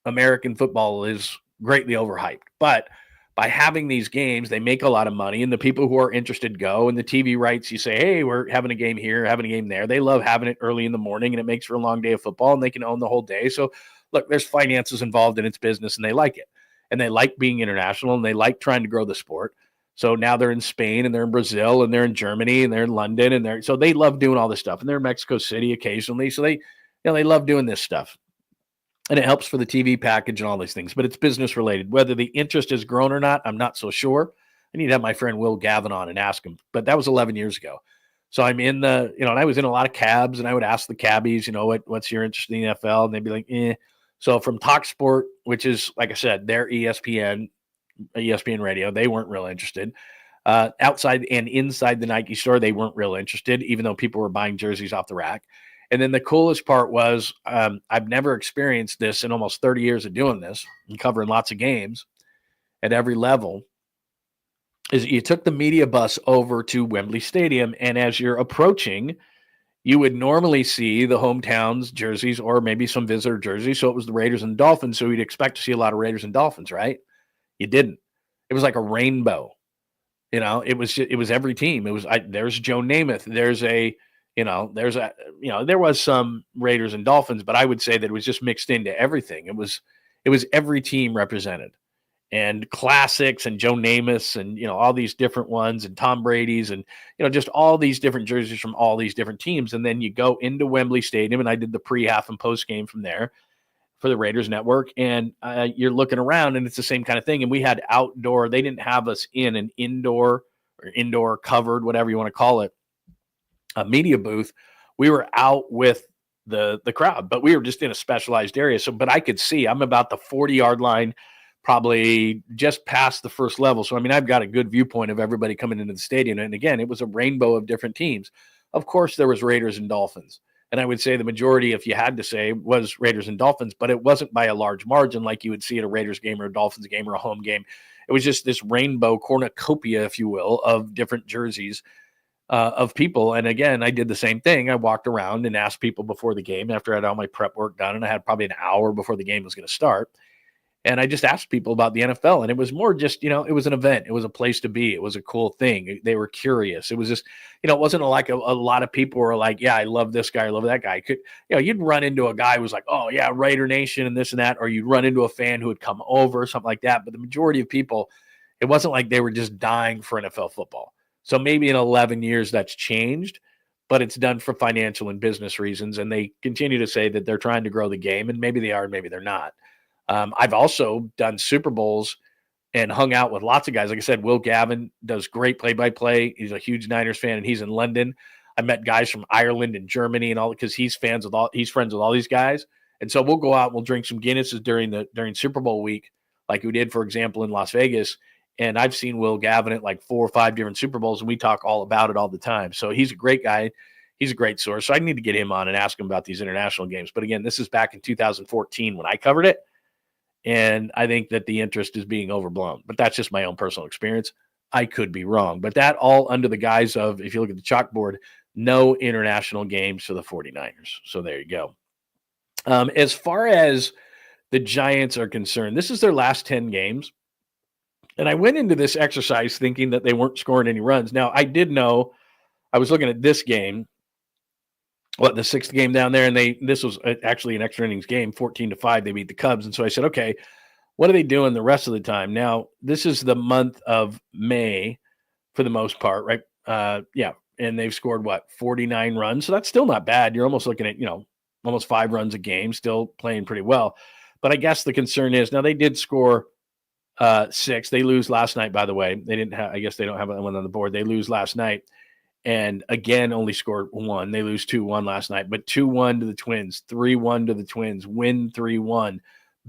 American football is greatly overhyped. But by having these games, they make a lot of money, and the people who are interested go. And the TV rights, you say, hey, we're having a game here, having a game there. They love having it early in the morning, and it makes for a long day of football, and they can own the whole day. So, look, there's finances involved in its business, and they like it. And they like being international, and they like trying to grow the sport. So now they're in Spain, and they're in Brazil, and they're in Germany, and they're in London, and so they love doing all this stuff. And they're in Mexico City occasionally. So they love doing this stuff. And it helps for the TV package and all these things, but it's business related. Whether the interest has grown or not, I'm not so sure. I need to have my friend Will Gavin on and ask him, but that was 11 years ago. So I'm in and I was in a lot of cabs, and I would ask the cabbies, what's your interest in the NFL? And they'd be like, eh. So from TalkSport, which is, like I said, their ESPN radio, they weren't real interested. Outside and inside the Nike store, they weren't real interested, even though people were buying jerseys off the rack. And then the coolest part was, I've never experienced this in almost 30 years of doing this and covering lots of games at every level, is you took the media bus over to Wembley Stadium, and as you're approaching, you would normally see the hometowns jerseys or maybe some visitor jerseys. So it was the Raiders and Dolphins, so you'd expect to see a lot of Raiders and Dolphins, right? You didn't. It was like a rainbow. It was every team. There's Joe Namath. There was some Raiders and Dolphins, but I would say that it was just mixed into everything. It was every team represented, and classics and Joe Namath's and, all these different ones, and Tom Brady's, and, just all these different jerseys from all these different teams. And then you go into Wembley Stadium, and I did the pre-half and post game from there for the Raiders Network. And you're looking around, and it's the same kind of thing. And we had outdoor, they didn't have us in an indoor covered, whatever you want to call it, a media booth. We were out with the crowd, but we were just in a specialized area. So, but I could see, I'm about the 40-yard line, probably just past the first level. So, I've got a good viewpoint of everybody coming into the stadium. And again, it was a rainbow of different teams. Of course, there was Raiders and Dolphins. And I would say the majority, if you had to say, was Raiders and Dolphins, but it wasn't by a large margin like you would see at a Raiders game or a Dolphins game or a home game. It was just this rainbow cornucopia, if you will, of different jerseys of people. And again, I did the same thing. I walked around and asked people before the game, after I had all my prep work done, and I had probably an hour before the game was going to start. And I just asked people about the NFL, and it was more just, it was an event. It was a place to be. It was a cool thing. They were curious. It was just, it wasn't like a lot of people were like, yeah, I love this guy. I love that guy. You'd run into a guy who was like, oh yeah, Raider Nation and this and that, or you'd run into a fan who would come over, something like that. But the majority of people, it wasn't like they were just dying for NFL football. So maybe in 11 years that's changed, but it's done for financial and business reasons. And they continue to say that they're trying to grow the game, and maybe they are, maybe they're not. I've also done Super Bowls and hung out with lots of guys. Like I said, Will Gavin does great play-by-play. He's a huge Niners fan, and he's in London. I met guys from Ireland and Germany and all, because he's friends with all these guys. And so we'll go out and we'll drink some Guinnesses during Super Bowl week, like we did, for example, in Las Vegas. And I've seen Will Gavin at like 4 or 5 different Super Bowls, and we talk all about it all the time. So he's a great guy. He's a great source. So I need to get him on and ask him about these international games. But again, this is back in 2014 when I covered it. And I think that the interest is being overblown. But that's just my own personal experience. I could be wrong. But that all under the guise of, if you look at the chalkboard, no international games for the 49ers. So there you go. As far as the Giants are concerned, this is their last 10 games. And I went into this exercise thinking that they weren't scoring any runs. Now, I did know, I was looking at this game, the 6th game down there, and this was actually an extra innings game, 14-5. They beat the Cubs. And so I said, okay, what are they doing the rest of the time? Now, this is the month of May for the most part, right? And they've scored, 49 runs. So that's still not bad. You're almost looking at, almost 5 runs a game, still playing pretty well. But I guess the concern is, now they did score 6. They lose last night, by the way. They didn't have, I guess they don't have one on the board. They lose last night. And again, only scored 1. They lose 2-1 last night, but 2-1 to the Twins, 3-1 to the Twins, win 3-1.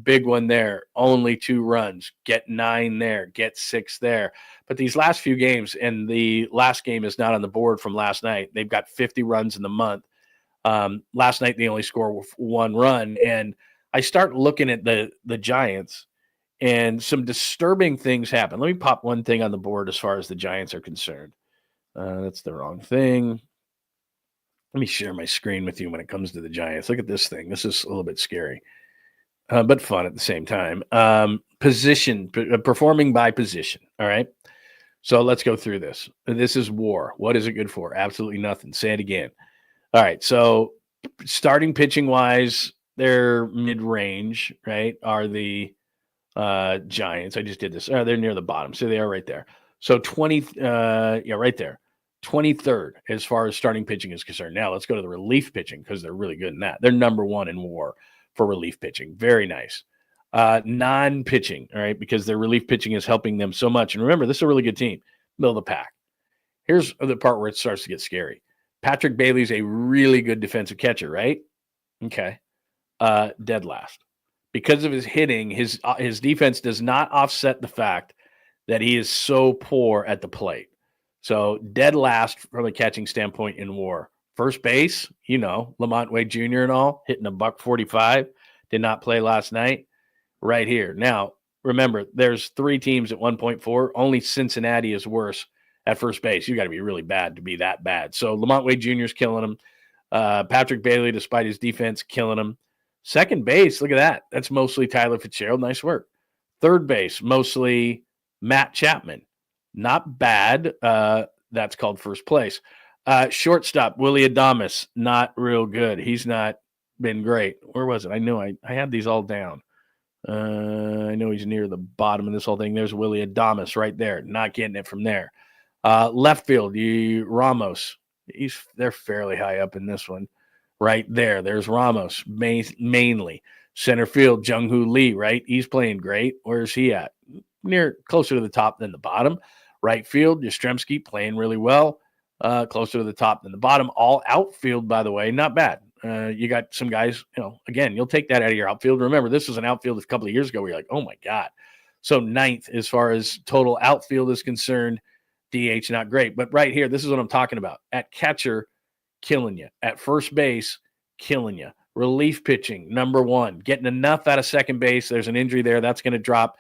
Big one there, only 2 runs, get 9 there, get 6 there. But these last few games, and the last game is not on the board from last night. They've got 50 runs in the month. Last night, they only scored 1 run. And I start looking at the Giants, and some disturbing things happen. Let me pop one thing on the board as far as the Giants are concerned. That's the wrong thing. Let me share my screen with you when it comes to the Giants. Look at this thing. This is a little bit scary, but fun at the same time. Performing by position. All right. So let's go through this. This is WAR. What is it good for? Absolutely nothing. Say it again. All right. So starting pitching wise, they're mid-range, right? Are the Giants. I just did this. They're near the bottom. So they are right there. So 20, right there. 23rd as far as starting pitching is concerned. Now let's go to the relief pitching, because they're really good in that. They're number 1 in WAR for relief pitching. Very nice. Non-pitching, all right, because their relief pitching is helping them so much. And remember, this is a really good team. Middle of the pack. Here's the part where it starts to get scary. Patrick Bailey's a really good defensive catcher, right? Okay. Dead last. Because of his hitting, his defense does not offset the fact that he is so poor at the plate. So dead last from a catching standpoint in WAR. First base, Lamont Wade Jr. and all, hitting a $145. Did not play last night. Right here. Now, remember, there's 3 teams at 1.4. Only Cincinnati is worse at first base. You got to be really bad to be that bad. So Lamont Wade Jr. is killing him. Patrick Bailey, despite his defense, killing him. Second base, look at that. That's mostly Tyler Fitzgerald. Nice work. Third base, mostly Matt Chapman. Not bad. That's called first place. Shortstop, Willie Adames. Not real good. He's not been great. Where was it? I knew I had these all down. I know he's near the bottom of this whole thing. There's Willie Adames right there. Not getting it from there. Left field, Ramos. They're fairly high up in this one. Right there. There's Ramos, mainly. Center field, Jung-Hoo Lee, right? He's playing great. Where's he at? Closer to the top than the bottom. Right field, Yastrzemski playing really well. Closer to the top than the bottom. All outfield, by the way, not bad. You got some guys, again, you'll take that out of your outfield. Remember, this was an outfield a couple of years ago where you're like, oh my God. So 9th as far as total outfield is concerned. DH, not great. But right here, this is what I'm talking about. At catcher, killing you. At first base, killing you. Relief pitching, number 1. Getting enough out of second base. There's an injury there. That's going to drop.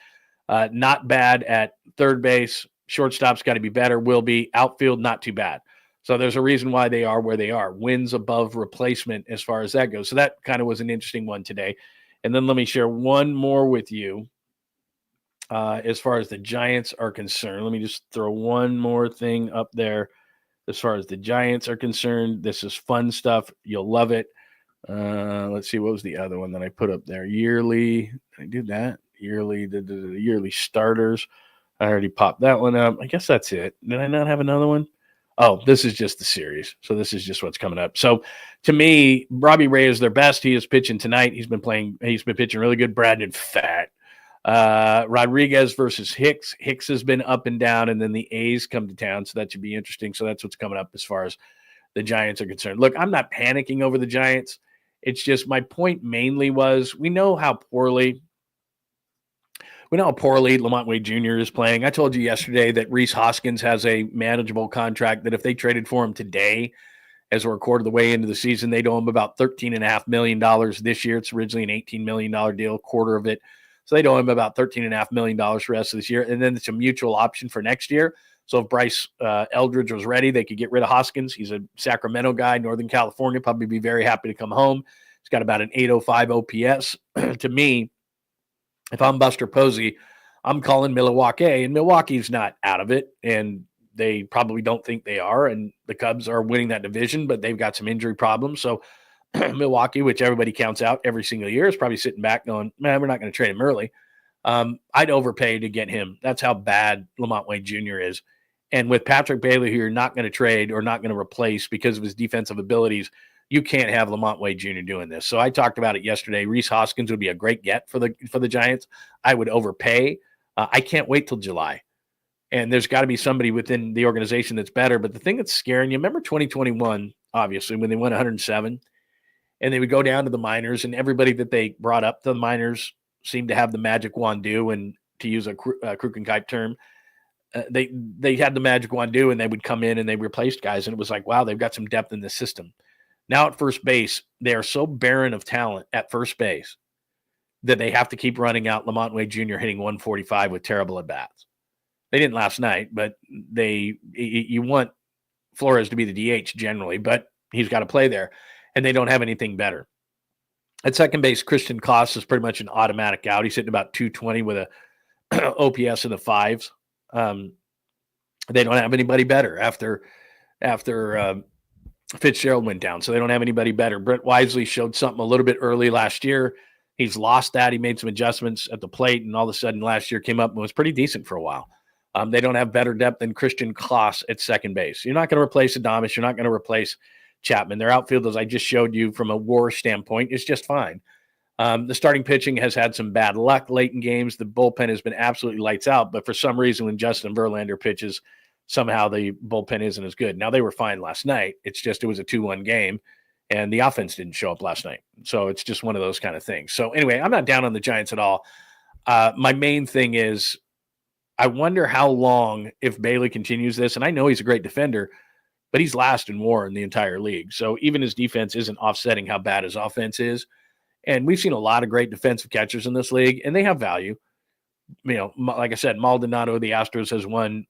Not bad at third base. Shortstop's got to be better. Will be. Outfield, not too bad. So there's a reason why they are where they are. Wins above replacement as far as that goes. So that kind of was an interesting one today. And then let me share one more with you as far as the Giants are concerned. Let me just throw one more thing up there as far as the Giants are concerned. This is fun stuff. You'll love it. Let's see. What was the other one that I put up there? Yearly. Did I do that? Yearly. The yearly starters. I already popped that one up. I guess that's it. Did I not have another one? Oh, this is just the series. So this is just what's coming up. So to me, Robbie Ray is their best. He is pitching tonight. He's been pitching really good. Brandon Pfaadt. Rodriguez versus Hicks. Hicks has been up and down, and then the A's come to town. So that should be interesting. So that's what's coming up as far as the Giants are concerned. Look, I'm not panicking over the Giants. It's just my point mainly was we know how poorly Lamont Wade Jr. is playing. I told you yesterday that Rhys Hoskins has a manageable contract that if they traded for him today, as we're a quarter of the way into the season, they'd owe him about $13.5 million this year. It's originally an $18 million deal, quarter of it. So they'd owe him about $13.5 million for the rest of this year. And then it's a mutual option for next year. So if Bryce Eldridge was ready, they could get rid of Hoskins. He's a Sacramento guy, Northern California, probably be very happy to come home. He's got about an 805 OPS. To me, if I'm Buster Posey, I'm calling Milwaukee, and Milwaukee's not out of it, and they probably don't think they are, and the Cubs are winning that division, but they've got some injury problems. So Milwaukee, which everybody counts out every single year, is probably sitting back going, man, we're not going to trade him early. I'd overpay to get him. That's how bad Lamont Wade Jr. is. And with Patrick Bailey, who you're not going to trade or not going to replace because of his defensive abilities, you can't have Lamont Wade Jr. doing this. So I talked about it yesterday. Rhys Hoskins would be a great get for the Giants. I would overpay. I can't wait till July. And there's got to be somebody within the organization that's better. But the thing that's scaring you, remember 2021, obviously, when they went 107, and they would go down to the minors, and everybody that they brought up to the minors seemed to have the magic wand do, and to use a 𝐾𝐿 term, they had the magic wand do, and they would come in and they replaced guys, and it was like, wow, they've got some depth in the system. Now at first base, they are so barren of talent at first base that they have to keep running out Lamont Wade Jr. hitting 145 with terrible at-bats. They didn't last night, but you want Flores to be the DH generally, but he's got to play there, and they don't have anything better. At second base, 𝐸 Clauss is pretty much an automatic out. He's hitting about 220 with a OPS in the fives. They don't have anybody better after Fitzgerald went down, so they don't have anybody better. Brett Wisely showed something a little bit early last year. He's lost that. He made some adjustments at the plate, and all of a sudden last year came up and was pretty decent for a while. They don't have better depth than 𝐸 Clauss at second base. You're not going to replace Adames. You're not going to replace Chapman. Their outfield, as I just showed you from a WAR standpoint, is just fine. The starting pitching has had some bad luck late in games. The bullpen has been absolutely lights out, but for some reason when Justin Verlander pitches, somehow the bullpen isn't as good. Now, they were fine last night. It's just it was a 2-1 game, and the offense didn't show up last night. So it's just one of those kind of things. So anyway, I'm not down on the Giants at all. My main thing is I wonder how long, if Bailey continues this, and I know he's a great defender, but he's last in WAR in the entire league. So even his defense isn't offsetting how bad his offense is. And we've seen a lot of great defensive catchers in this league, and they have value. You know, like I said, Maldonado of the Astros has won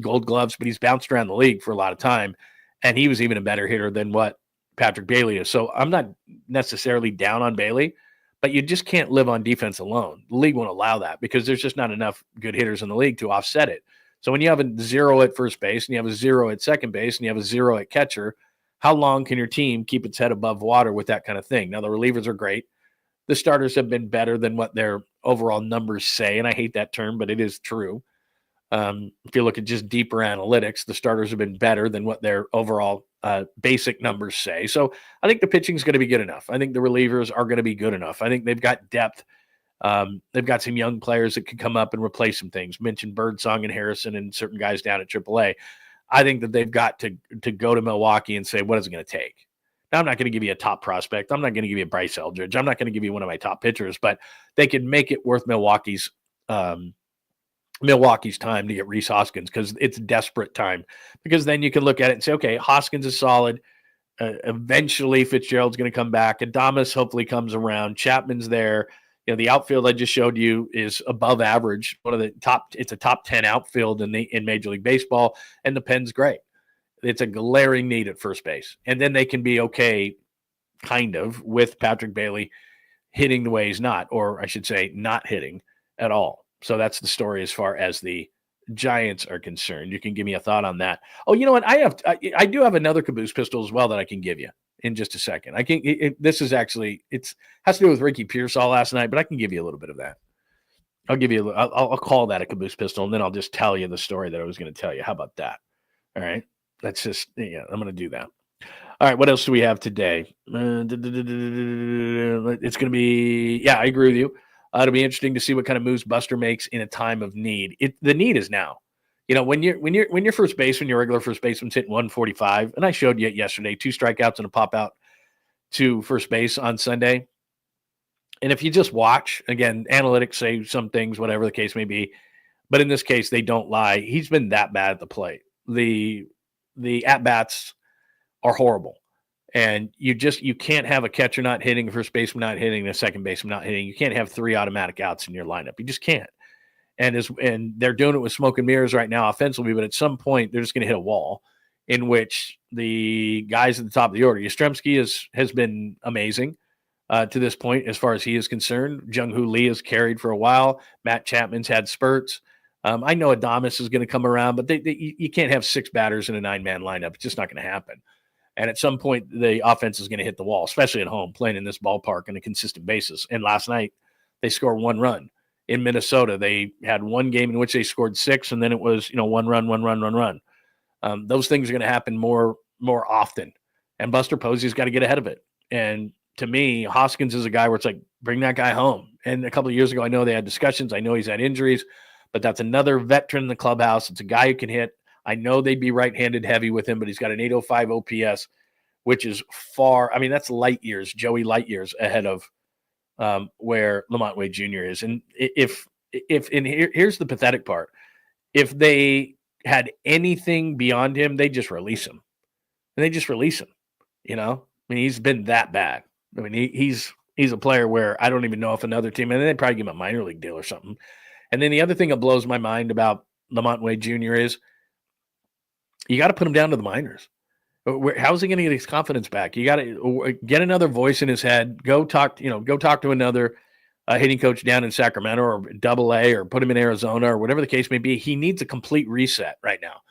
Gold Gloves, but he's bounced around the league for a lot of time, and he was even a better hitter than what Patrick Bailey is. So I'm not necessarily down on Bailey, but you just can't live on defense alone. The league won't allow that because there's just not enough good hitters in the league to offset it. So when you have a 0 at first base and you have a 0 at second base and you have a 0 at catcher, how long can your team keep its head above water with that kind of thing? Now, the relievers are great. The starters have been better than what their overall numbers say, and I hate that term, but it is true. If you look at just deeper analytics, the starters have been better than what their overall basic numbers say. So I think the pitching is going to be good enough. I think the relievers are going to be good enough. I think they've got depth. They've got some young players that can come up and replace some things. Mentioned Birdsong and Harrison and certain guys down at AAA. I think that they've got to go to Milwaukee and say, what is it going to take? Now, I'm not going to give you a top prospect. I'm not going to give you a Bryce Eldridge. I'm not going to give you one of my top pitchers, but they can make it worth Milwaukee's time to get Rhys Hoskins because it's desperate time. Because then you can look at it and say, okay, Hoskins is solid. Eventually, Fitzgerald's going to come back. Adames hopefully comes around. Chapman's there. You know, the outfield I just showed you is above average. One of the top. It's a top 10 outfield in Major League Baseball, and the pen's great. It's a glaring need at first base. And then they can be okay, kind of, with Patrick Bailey hitting the way he's not, or I should say not hitting at all. So that's the story as far as the Giants are concerned. You can give me a thought on that. Oh, you know what? I do have another 𝐾𝐿 pistol as well that I can give you in just a second. This is actually, has to do with Ricky Pearsall last night, but I can give you a little bit of that. I'll call that a 𝐾𝐿 pistol, and then I'll just tell you the story that I was going to tell you. How about that? All right. That's just, I'm going to do that. All right. What else do we have today? It's going to be, I agree with you. It'll be interesting to see what kind of moves Buster makes in a time of need. The need is now. when you're first baseman, your regular first baseman's hitting 145, and I showed you it yesterday, 2 strikeouts and a pop out to first base on Sunday. And if you just watch, again, analytics say some things, whatever the case may be, but in this case, they don't lie. He's been that bad at the plate. The at-bats are horrible. And you can't have a catcher not hitting, a first baseman not hitting, and a second baseman not hitting. You can't have 3 automatic outs in your lineup. You just can't. And they're doing it with smoke and mirrors right now offensively, but at some point they're just going to hit a wall in which the guys at the top of the order, 𝐿 has been amazing to this point as far as he is concerned. 𝐮𝐬𝐫𝐿 has carried for a while. Matt Chapman's had spurts. I know Adames is going to come around, but you can't have 6 batters in a 9-man lineup. It's just not going to happen. And at some point, the offense is going to hit the wall, especially at home, playing in this ballpark on a consistent basis. And last night, they scored 1 run. In Minnesota, they had 1 game in which they scored 6, and then it was 1 run. Those things are going to happen more often. And Buster Posey's got to get ahead of it. And to me, Hoskins is a guy where it's like, bring that guy home. And a couple of years ago, I know they had discussions. I know he's had injuries, but that's another veteran in the clubhouse. It's a guy who can hit. I know they'd be right-handed heavy with him, but he's got an 805 OPS, which is that's light years, Joey light years ahead of where LaMonte Wade Jr. is. And here's the pathetic part. If they had anything beyond him, they just release him. And they just release him, he's been that bad. He's a player where I don't even know if another team, and they'd probably give him a minor league deal or something. And then the other thing that blows my mind about LaMonte Wade Jr. is you got to put him down to the minors. How's he going to get his confidence back? You got to get another voice in his head. Go talk to another hitting coach down in Sacramento or AA, or put him in Arizona or whatever the case may be. He needs a complete reset right now.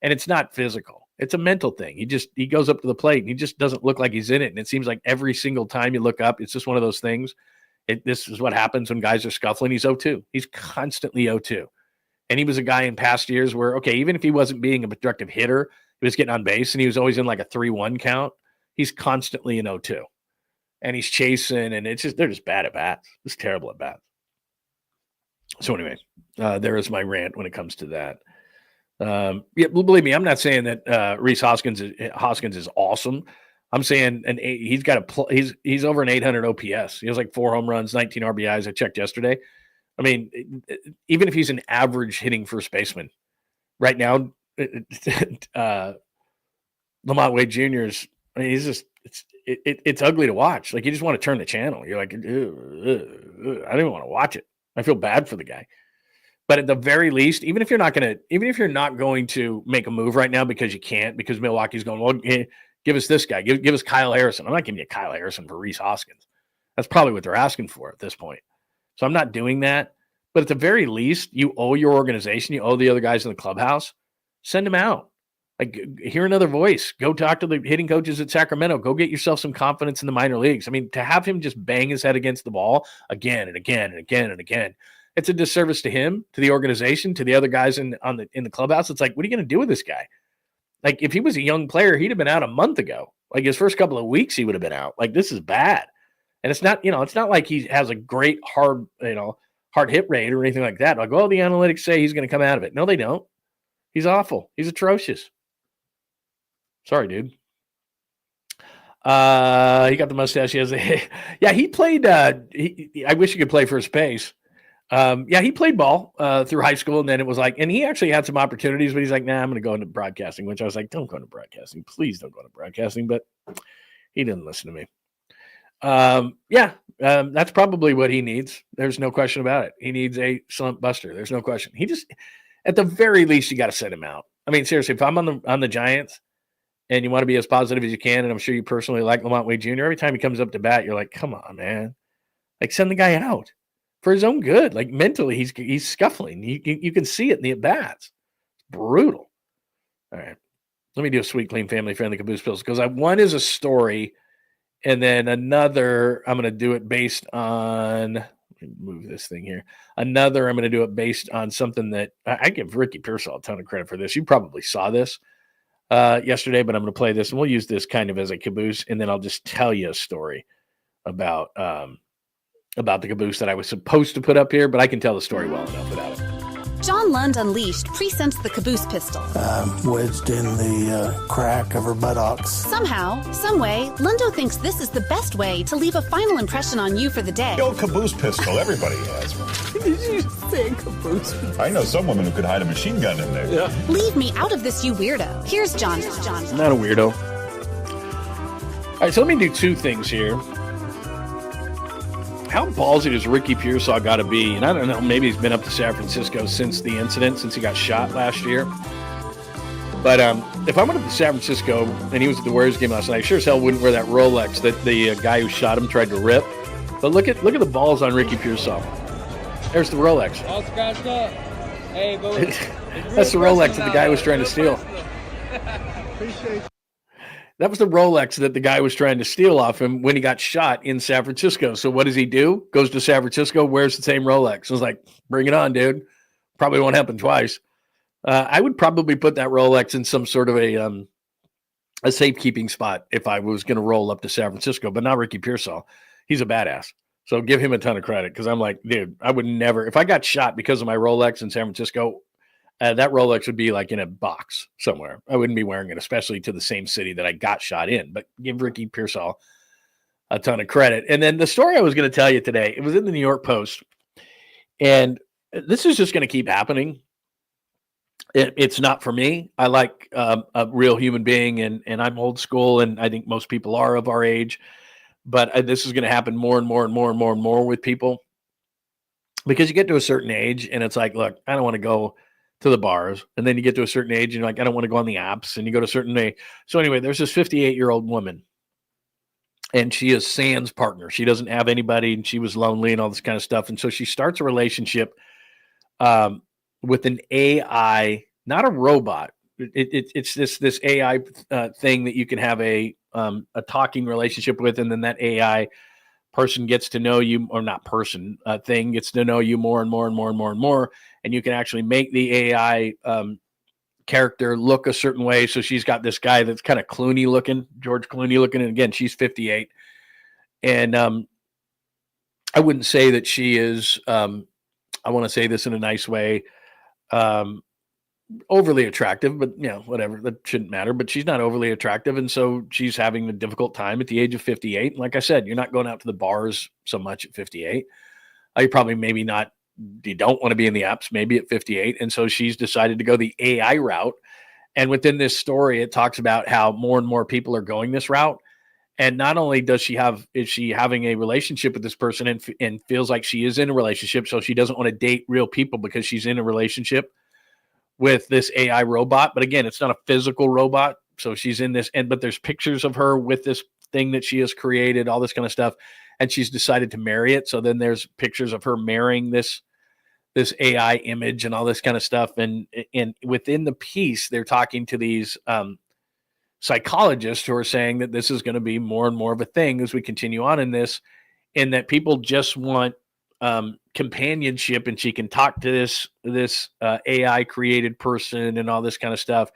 And it's not physical. It's a mental thing. He goes up to the plate and he just doesn't look like he's in it. And it seems like every single time you look up, it's just one of those things. This is what happens when guys are scuffling. He's 0-2. He's constantly 0-2. And he was a guy in past years where, okay, even if he wasn't being a productive hitter, he was getting on base and he was always in like a 3-1 count. He's constantly in 0-2. And he's chasing, and they're just bad at bats. Just terrible at bats. So anyway, there is my rant when it comes to that. Believe me, I'm not saying that 𝐿 Hoskins is awesome. I'm saying he's over an 800 OPS. He has like 4 home runs, 19 RBIs. I checked yesterday. Even if he's an average hitting first baseman, right now, LaMonte Wade Jr.'s, it's ugly to watch. Like, you just want to turn the channel. You're like, I don't even want to watch it. I feel bad for the guy. But at the very least, even if you're not going to make a move right now because you can't, because Milwaukee's going, well, give us this guy, give us Kyle Harrison. I'm not giving you Kyle Harrison for 𝐿 Hoskins. That's probably what they're asking for at this point. So I'm not doing that. But at the very least, you owe your organization, you owe the other guys in the clubhouse, send them out. Like, hear another voice. Go talk to the hitting coaches at Sacramento. Go get yourself some confidence in the minor leagues. To have him just bang his head against the ball again and again and again and again, it's a disservice to him, to the organization, to the other guys in the clubhouse. It's like, what are you going to do with this guy? Like, if he was a young player, he'd have been out a month ago. Like, his first couple of weeks, he would have been out. Like, this is bad. And it's not like he has a great hard hit rate or anything like that. Like, well, the analytics say he's going to come out of it. No, they don't. He's awful. He's atrocious. Sorry, dude. He got the mustache. He has he played. I wish he could play first base. He played ball through high school, and then it was like, and he actually had some opportunities, but he's like, nah, I'm going to go into broadcasting, which I was like, don't go into broadcasting. Please don't go into broadcasting. But he didn't listen to me. That's probably what he needs. There's no question about it. He needs a slump buster. There's no question. He just, at the very least, you got to send him out. Seriously, if I'm on the Giants and you want to be as positive as you can, and I'm sure you personally like LaMonte Wade Jr., every time he comes up to bat, you're like, come on, man. Like, send the guy out for his own good. Like, mentally, he's scuffling. You can see it in the at-bats. It's brutal. All right. Let me do a sweet, clean, family-friendly caboose pills, because one is a story, and then another, I'm going to do it based on, let me move this thing here. Another, I'm going to do it based on something that I give Ricky Pearsall a ton of credit for this. You probably saw this yesterday, but I'm going to play this, and we'll use this kind of as a caboose, and then I'll just tell you a story about the caboose that I was supposed to put up here, but I can tell the story well enough without it. John Lund Unleashed presents the caboose pistol. Wedged in the crack of her buttocks. Somehow, someway, Lundo thinks this is the best way to leave a final impression on you for the day. The old caboose pistol, everybody has one. Did you say caboose pistol? I know some women who could hide a machine gun in there. Yeah. Leave me out of this, you weirdo. Here's John. I'm not a weirdo. All right, so let me do two things here. How ballsy does Ricky Pearsall got to be? And I don't know, maybe he's been up to San Francisco since the incident, since he got shot last year. But if I went up to San Francisco and he was at the Warriors game last night, I sure as hell wouldn't wear that Rolex that the guy who shot him tried to rip. But look at the balls on Ricky Pearsall. There's the Rolex. All scratched up. Hey, but that's the Rolex that the guy was trying to steal. Appreciate you. That was the Rolex that the guy was trying to steal off him when he got shot in San Francisco. So what does he do? Goes to San Francisco, wears the same Rolex. I was like, bring it on, dude. Probably won't happen twice. I would probably put that Rolex in some sort of a safekeeping spot if I was going to roll up to San Francisco, but not Ricky Pearsall. He's a badass. So give him a ton of credit because I'm like, dude, I would never, if I got shot because of my Rolex in San Francisco, that Rolex would be like in a box somewhere. I wouldn't be wearing it, especially to the same city that I got shot in. But give Ricky Pearsall a ton of credit. And then the story I was going to tell you today, it was in the New York Post. And this is just going to keep happening. It's not for me. I like a real human being, and I'm old school, and I think most people are of our age. But this is going to happen more and more and more and more and more with people. Because you get to a certain age, and it's like, look, I don't want to go to the bars. And then you get to a certain age and you're like, I don't want to go on the apps, and you go to a certain age. So anyway, there's this 58-year-old woman, and she is San's partner. She doesn't have anybody, and she was lonely and all this kind of stuff. And so she starts a relationship with an AI, not a robot. It's this AI thing that you can have a talking relationship with, and then that AI person gets to know you, or not person, thing gets to know you more and more and more and more and more. And you can actually make the AI character look a certain way. So she's got this guy that's kind of Clooney looking, George Clooney looking. And again, she's 58. And I wouldn't say that she is, I want to say this in a nice way, overly attractive, but whatever, that shouldn't matter. But she's not overly attractive. And so she's having a difficult time at the age of 58. And like I said, you're not going out to the bars so much at 58. You probably maybe not. You don't want to be in the apps maybe at 58. And so she's decided to go the AI route. And within this story, it talks about how more and more people are going this route. And not only is she having a relationship with this person and feels like she is in a relationship. So she doesn't want to date real people because she's in a relationship with this AI robot. But again, it's not a physical robot. So she's in this, but there's pictures of her with this thing that she has created, all this kind of stuff. And she's decided to marry it. So then there's pictures of her marrying this AI image and all this kind of stuff. And within the piece, they're talking to these psychologists who are saying that this is going to be more and more of a thing as we continue on in this, and that people just want companionship, and she can talk to this AI created person and all this kind of stuff.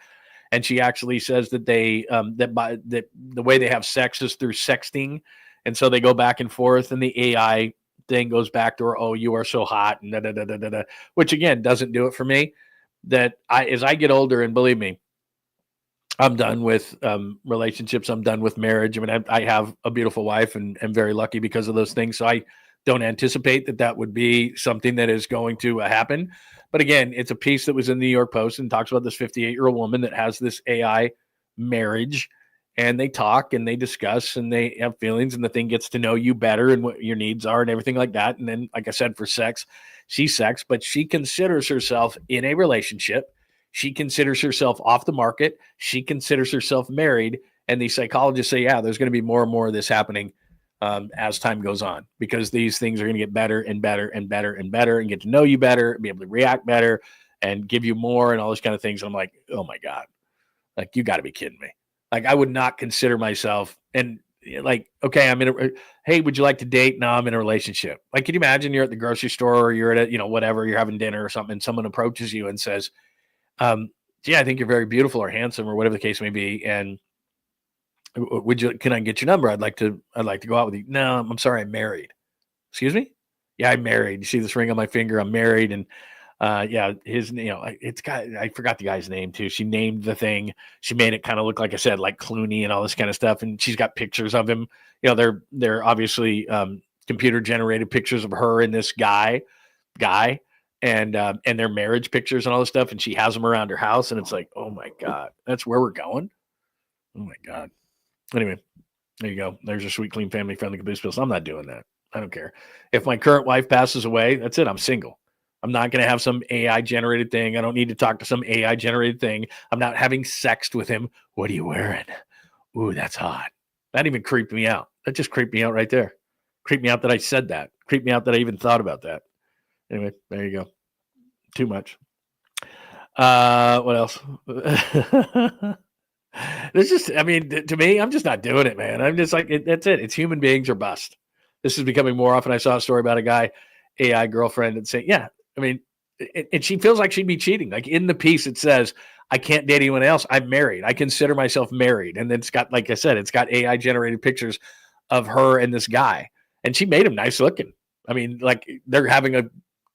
And she actually says that that the way they have sex is through sexting. And so they go back and forth, and the AI thing goes back to her, oh, you are so hot, and da, which again doesn't do it for me. That as I get older, and believe me, I'm done with relationships. I'm done with marriage. I mean, I have a beautiful wife, and I'm very lucky because of those things. So I don't anticipate that would be something that is going to happen. But again, it's a piece that was in the New York Post and talks about this 58-year-old woman that has this AI marriage. And they talk and they discuss and they have feelings, and the thing gets to know you better and what your needs are and everything like that. And then, like I said, for sex, she's sex, but she considers herself in a relationship. She considers herself off the market. She considers herself married. And the psychologists say, yeah, there's going to be more and more of this happening as time goes on, because these things are going to get better and better and better and better, and get to know you better, be able to react better and give you more and all those kind of things. And I'm like, oh my God, like, you got to be kidding me. Like, I would not consider myself, and like, okay, hey, would you like to date? No, I'm in a relationship. Like, can you imagine you're at the grocery store, or you're at whatever, you're having dinner or something, and someone approaches you and says, yeah, I think you're very beautiful or handsome or whatever the case may be. And can I get your number? I'd like to go out with you. No, I'm sorry, I'm married. Excuse me? Yeah, I'm married. You see this ring on my finger? I'm married, and Yeah, I forgot the guy's name too. She named the thing. She made it kind of look, like I said, like Clooney and all this kind of stuff. And she's got pictures of him. They're obviously computer generated pictures of her and this guy, and their marriage pictures and all this stuff. And she has them around her house. And it's like, oh my God, that's where we're going. Oh my God. Anyway, there you go. There's your sweet, clean, family-friendly caboose pills. I'm not doing that. I don't care. If my current wife passes away, that's it. I'm single. I'm not going to have some AI-generated thing. I don't need to talk to some AI-generated thing. I'm not having sex with him. What are you wearing? Ooh, that's hot. That even creeped me out. That just creeped me out right there. Creeped me out that I said that. Creeped me out that I even thought about that. Anyway, there you go. Too much. What else? It's just, to me, I'm just not doing it, man. I'm just like, that's it. It's human beings or bust. This is becoming more often. I saw a story about a guy, AI girlfriend, and saying, yeah, and she feels like she'd be cheating. Like in the piece, it says, I can't date anyone else. I'm married. I consider myself married. And then it's got, like I said, it's got AI generated pictures of her and this guy. And she made him nice looking. Like they're having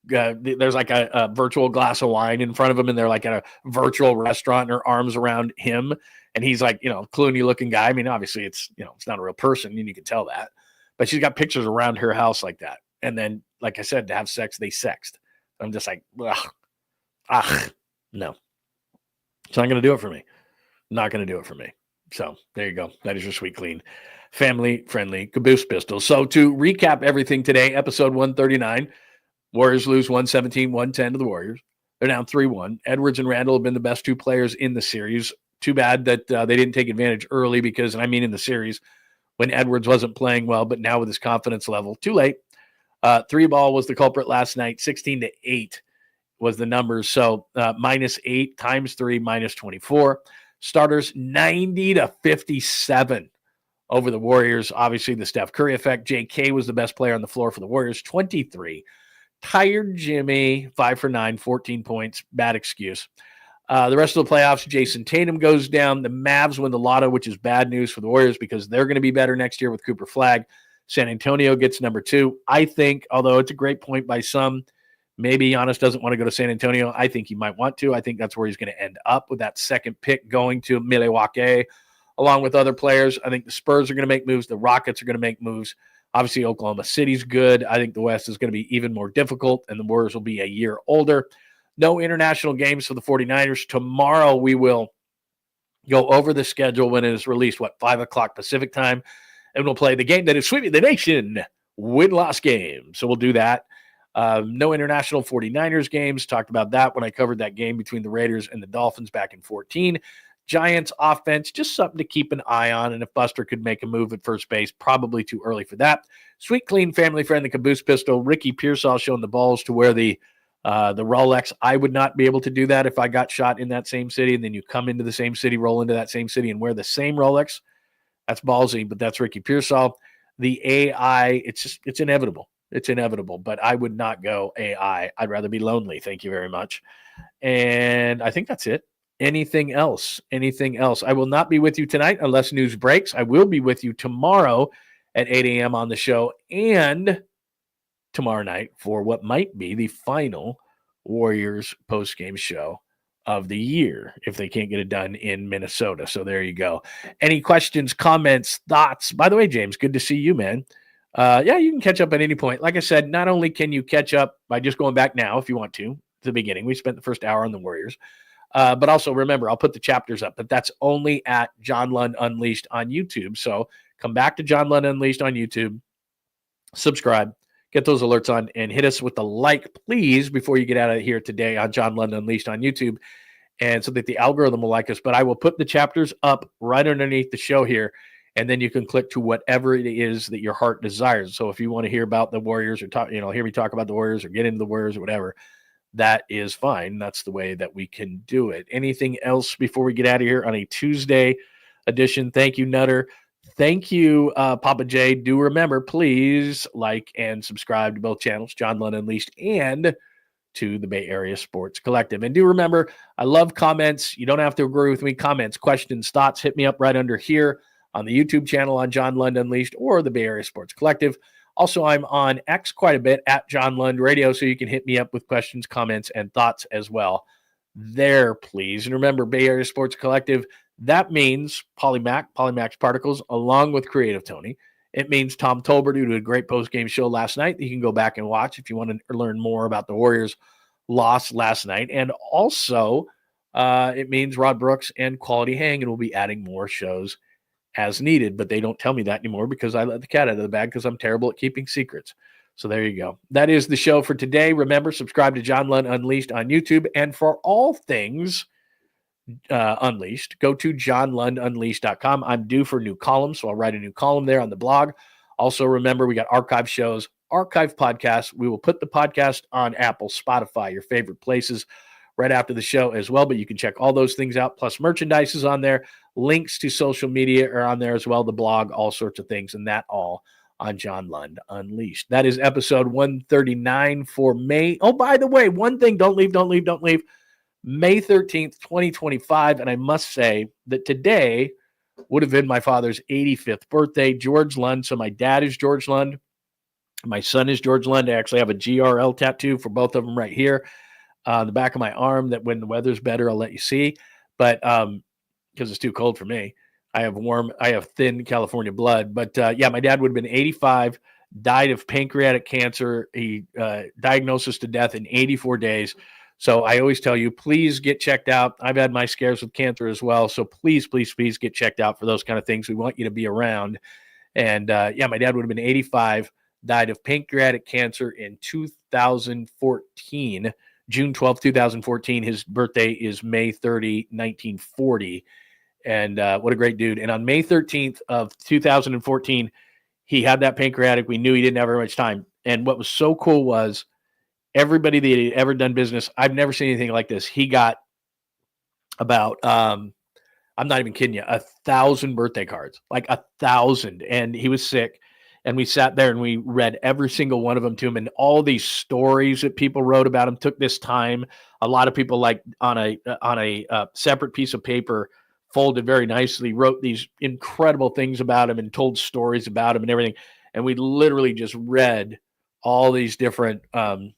there's like a virtual glass of wine in front of him, and they're like at a virtual restaurant, and her arms around him. And he's like, Clooney looking guy. Obviously it's, it's not a real person, and you can tell that. But she's got pictures around her house like that. And then, like I said, to have sex, they sexed. I'm just like, no. It's not going to do it for me. Not going to do it for me. So there you go. That is your sweet, clean, family-friendly caboose pistol. So to recap everything today, episode 139, Warriors lose 117-110 to the Warriors. They're down 3-1. Edwards and Randall have been the best two players in the series. Too bad that they didn't take advantage early because, and I mean in the series, when Edwards wasn't playing well, but now with his confidence level, too late. 3-ball was the culprit last night. 16-8 was the numbers. So -8 times 3, -24. Starters 90-57 over the Warriors. Obviously, the Steph Curry effect. �奧was the best player on the floor for the Warriors, 23. Tired Jimmy, 5 for 9, 14 points. Bad excuse. The rest of the playoffs, Jason Tatum goes down. The Mavs win the lotto, which is bad news for the Warriors because they're going to be better next year with Cooper Flagg. San Antonio gets number 2. I think, although it's a great point by some, maybe Giannis doesn't want to go to San Antonio. I think he might want to. I think that's where he's going to end up with that second pick going to Milwaukee, along with other players. I think the Spurs are going to make moves. The Rockets are going to make moves. Obviously, Oklahoma City's good. I think the West is going to be even more difficult, and the Warriors will be a year older. No international games for the 49ers. Tomorrow we will go over the schedule when it is released, 5 o'clock Pacific time, and we'll play the game that is sweeping the nation, win-loss game. So we'll do that. No international 49ers games. Talked about that when I covered that game between the Raiders and the Dolphins back in 2014. Giants offense, just something to keep an eye on. And if Buster could make a move at first base, probably too early for that. Sweet, clean, family-friendly caboose pistol. Ricky Pearsall showing the balls to wear the Rolex. I would not be able to do that if I got shot in that same city, and then you come into the same city, roll into that same city, and wear the same Rolex. That's ballsy, but that's Ricky Pearsall. The AI, it's inevitable. It's inevitable, but I would not go AI. I'd rather be lonely. Thank you very much. And I think that's it. Anything else? Anything else? I will not be with you tonight unless news breaks. I will be with you tomorrow at 8 a.m. on the show and tomorrow night for what might be the final Warriors postgame show of the year if they can't get it done in Minnesota. So there you go. Any questions, comments, thoughts? By the way, James, good to see you, man. Yeah, you can catch up at any point. Like I said, not only can you catch up by just going back now if you want to the beginning. We spent the first hour on the Warriors. But also remember, I'll put the chapters up, but that's only at John Lund Unleashed on YouTube. So come back to John Lund Unleashed on YouTube, subscribe, get those alerts on, and hit us with the like, please, before you get out of here today on John Lund Unleashed on YouTube, and so that the algorithm will like us. But I will put the chapters up right underneath the show here, and then you can click to whatever it is that your heart desires. So if you want to hear about the Warriors or hear me talk about the Warriors or get into the Warriors or whatever, that is fine. That's the way that we can do it. Anything else before we get out of here on a Tuesday edition? Thank you, Nutter. Thank you, Papa J. Do remember, please like and subscribe to both channels, John Lund Unleashed and to the Bay Area Sports Collective. And do remember, I love comments. You don't have to agree with me. Comments, questions, thoughts, hit me up right under here on the YouTube channel on John Lund Unleashed or the Bay Area Sports Collective. Also, I'm on X quite a bit at John Lund Radio, so you can hit me up with questions, comments, and thoughts as well there, please. And remember, Bay Area Sports Collective, that means Polymax Particles, along with Creative Tony. It means Tom Tolbert, who did a great post-game show last night that you can go back and watch if you want to learn more about the Warriors' loss last night. And also, it means Rod Brooks and Quality Hang, and we'll be adding more shows as needed, but they don't tell me that anymore because I let the cat out of the bag because I'm terrible at keeping secrets. So there you go. That is the show for today. Remember, subscribe to John Lund Unleashed on YouTube. And for all things Unleashed, go to johnlundunleashed.com. I'm due for a new column, so I'll write a new column there on the blog. Also, remember, we got archive shows, archive podcasts. We will put the podcast on Apple, Spotify, your favorite places right after the show as well, but you can check all those things out. Plus, merchandise is on there. Links to social media are on there as well, the blog, all sorts of things, and that all on John Lund Unleashed. That is episode 139 for May. Oh, by the way, one thing, don't leave. May 13th, 2025, and I must say that today would have been my father's 85th birthday, George Lund. So my dad is George Lund. My son is George Lund. I actually have a GRL tattoo for both of them right here on the back of my arm that when the weather's better, I'll let you see. But because it's too cold for me, I have thin California blood. But yeah, my dad would have been 85, died of pancreatic cancer. He diagnosed to death in 84 days. So I always tell you, please get checked out. I've had my scares with cancer as well. So please get checked out for those kind of things. We want you to be around. And yeah, my dad would have been 85, died of pancreatic cancer in 2014, June 12th, 2014. His birthday is May 30, 1940. And what a great dude. And on May 13th of 2014, he had that pancreatic. We knew he didn't have very much time. And what was so cool was everybody that had ever done business, I've never seen anything like this. He got about, I'm not even kidding you, 1,000 birthday cards, like 1,000. And he was sick. And we sat there and we read every single one of them to him. And all these stories that people wrote about him took this time. A lot of people, like on a separate piece of paper, folded very nicely, wrote these incredible things about him and told stories about him and everything. And we literally just read all these different things.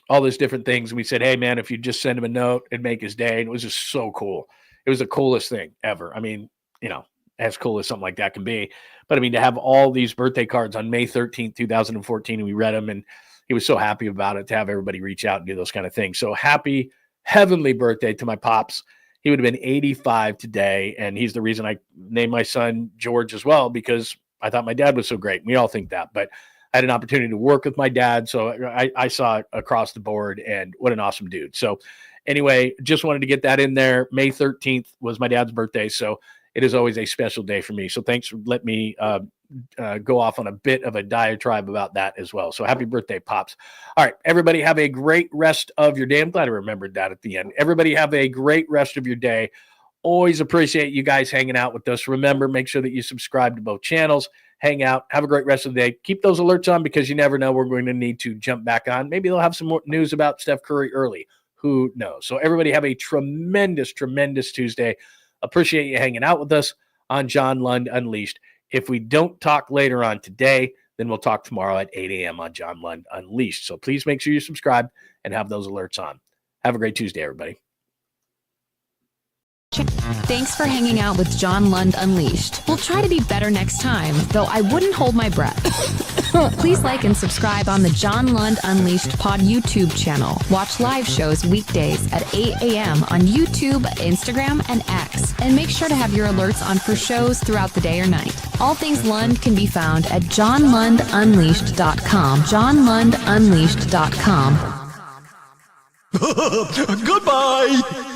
And we said, hey man, if you just send him a note and make his day. And it was just so cool. It was the coolest thing ever. I mean, you know, as cool as something like that can be. But I mean, to have all these birthday cards on May 13th, 2014, and we read them, and he was so happy about it to have everybody reach out and do those kind of things. So happy heavenly birthday to my pops. He would have been 85 today, and he's the reason I named my son George as well, because I thought my dad was so great. We all think that, but I had an opportunity to work with my dad, so I saw it across the board, and what an awesome dude. So anyway, just wanted to get that in there. May 13th was my dad's birthday, so it is always a special day for me. So thanks for letting me go off on a bit of a diatribe about that as well. So happy birthday, Pops. All right, everybody have a great rest of your day. I'm glad I remembered that at the end. Everybody have a great rest of your day. Always appreciate you guys hanging out with us. Remember, make sure that you subscribe to both channels. Hang out. Have a great rest of the day. Keep those alerts on because you never know. We're going to need to jump back on. Maybe they'll have some more news about Steph Curry early. Who knows? So everybody have a tremendous Tuesday. Appreciate you hanging out with us on John Lund Unleashed. If we don't talk later on today, then we'll talk tomorrow at 8 a.m. on John Lund Unleashed. So please make sure you subscribe and have those alerts on. Have a great Tuesday, everybody. Thanks for hanging out with John Lund Unleashed. We'll try to be better next time, though I wouldn't hold my breath. Please like and subscribe on the John Lund Unleashed Pod YouTube channel. Watch live shows weekdays at 8 a.m. on YouTube, Instagram, and X. And make sure to have your alerts on for shows throughout the day or night. All things Lund can be found at johnlundunleashed.com. johnlundunleashed.com. Goodbye!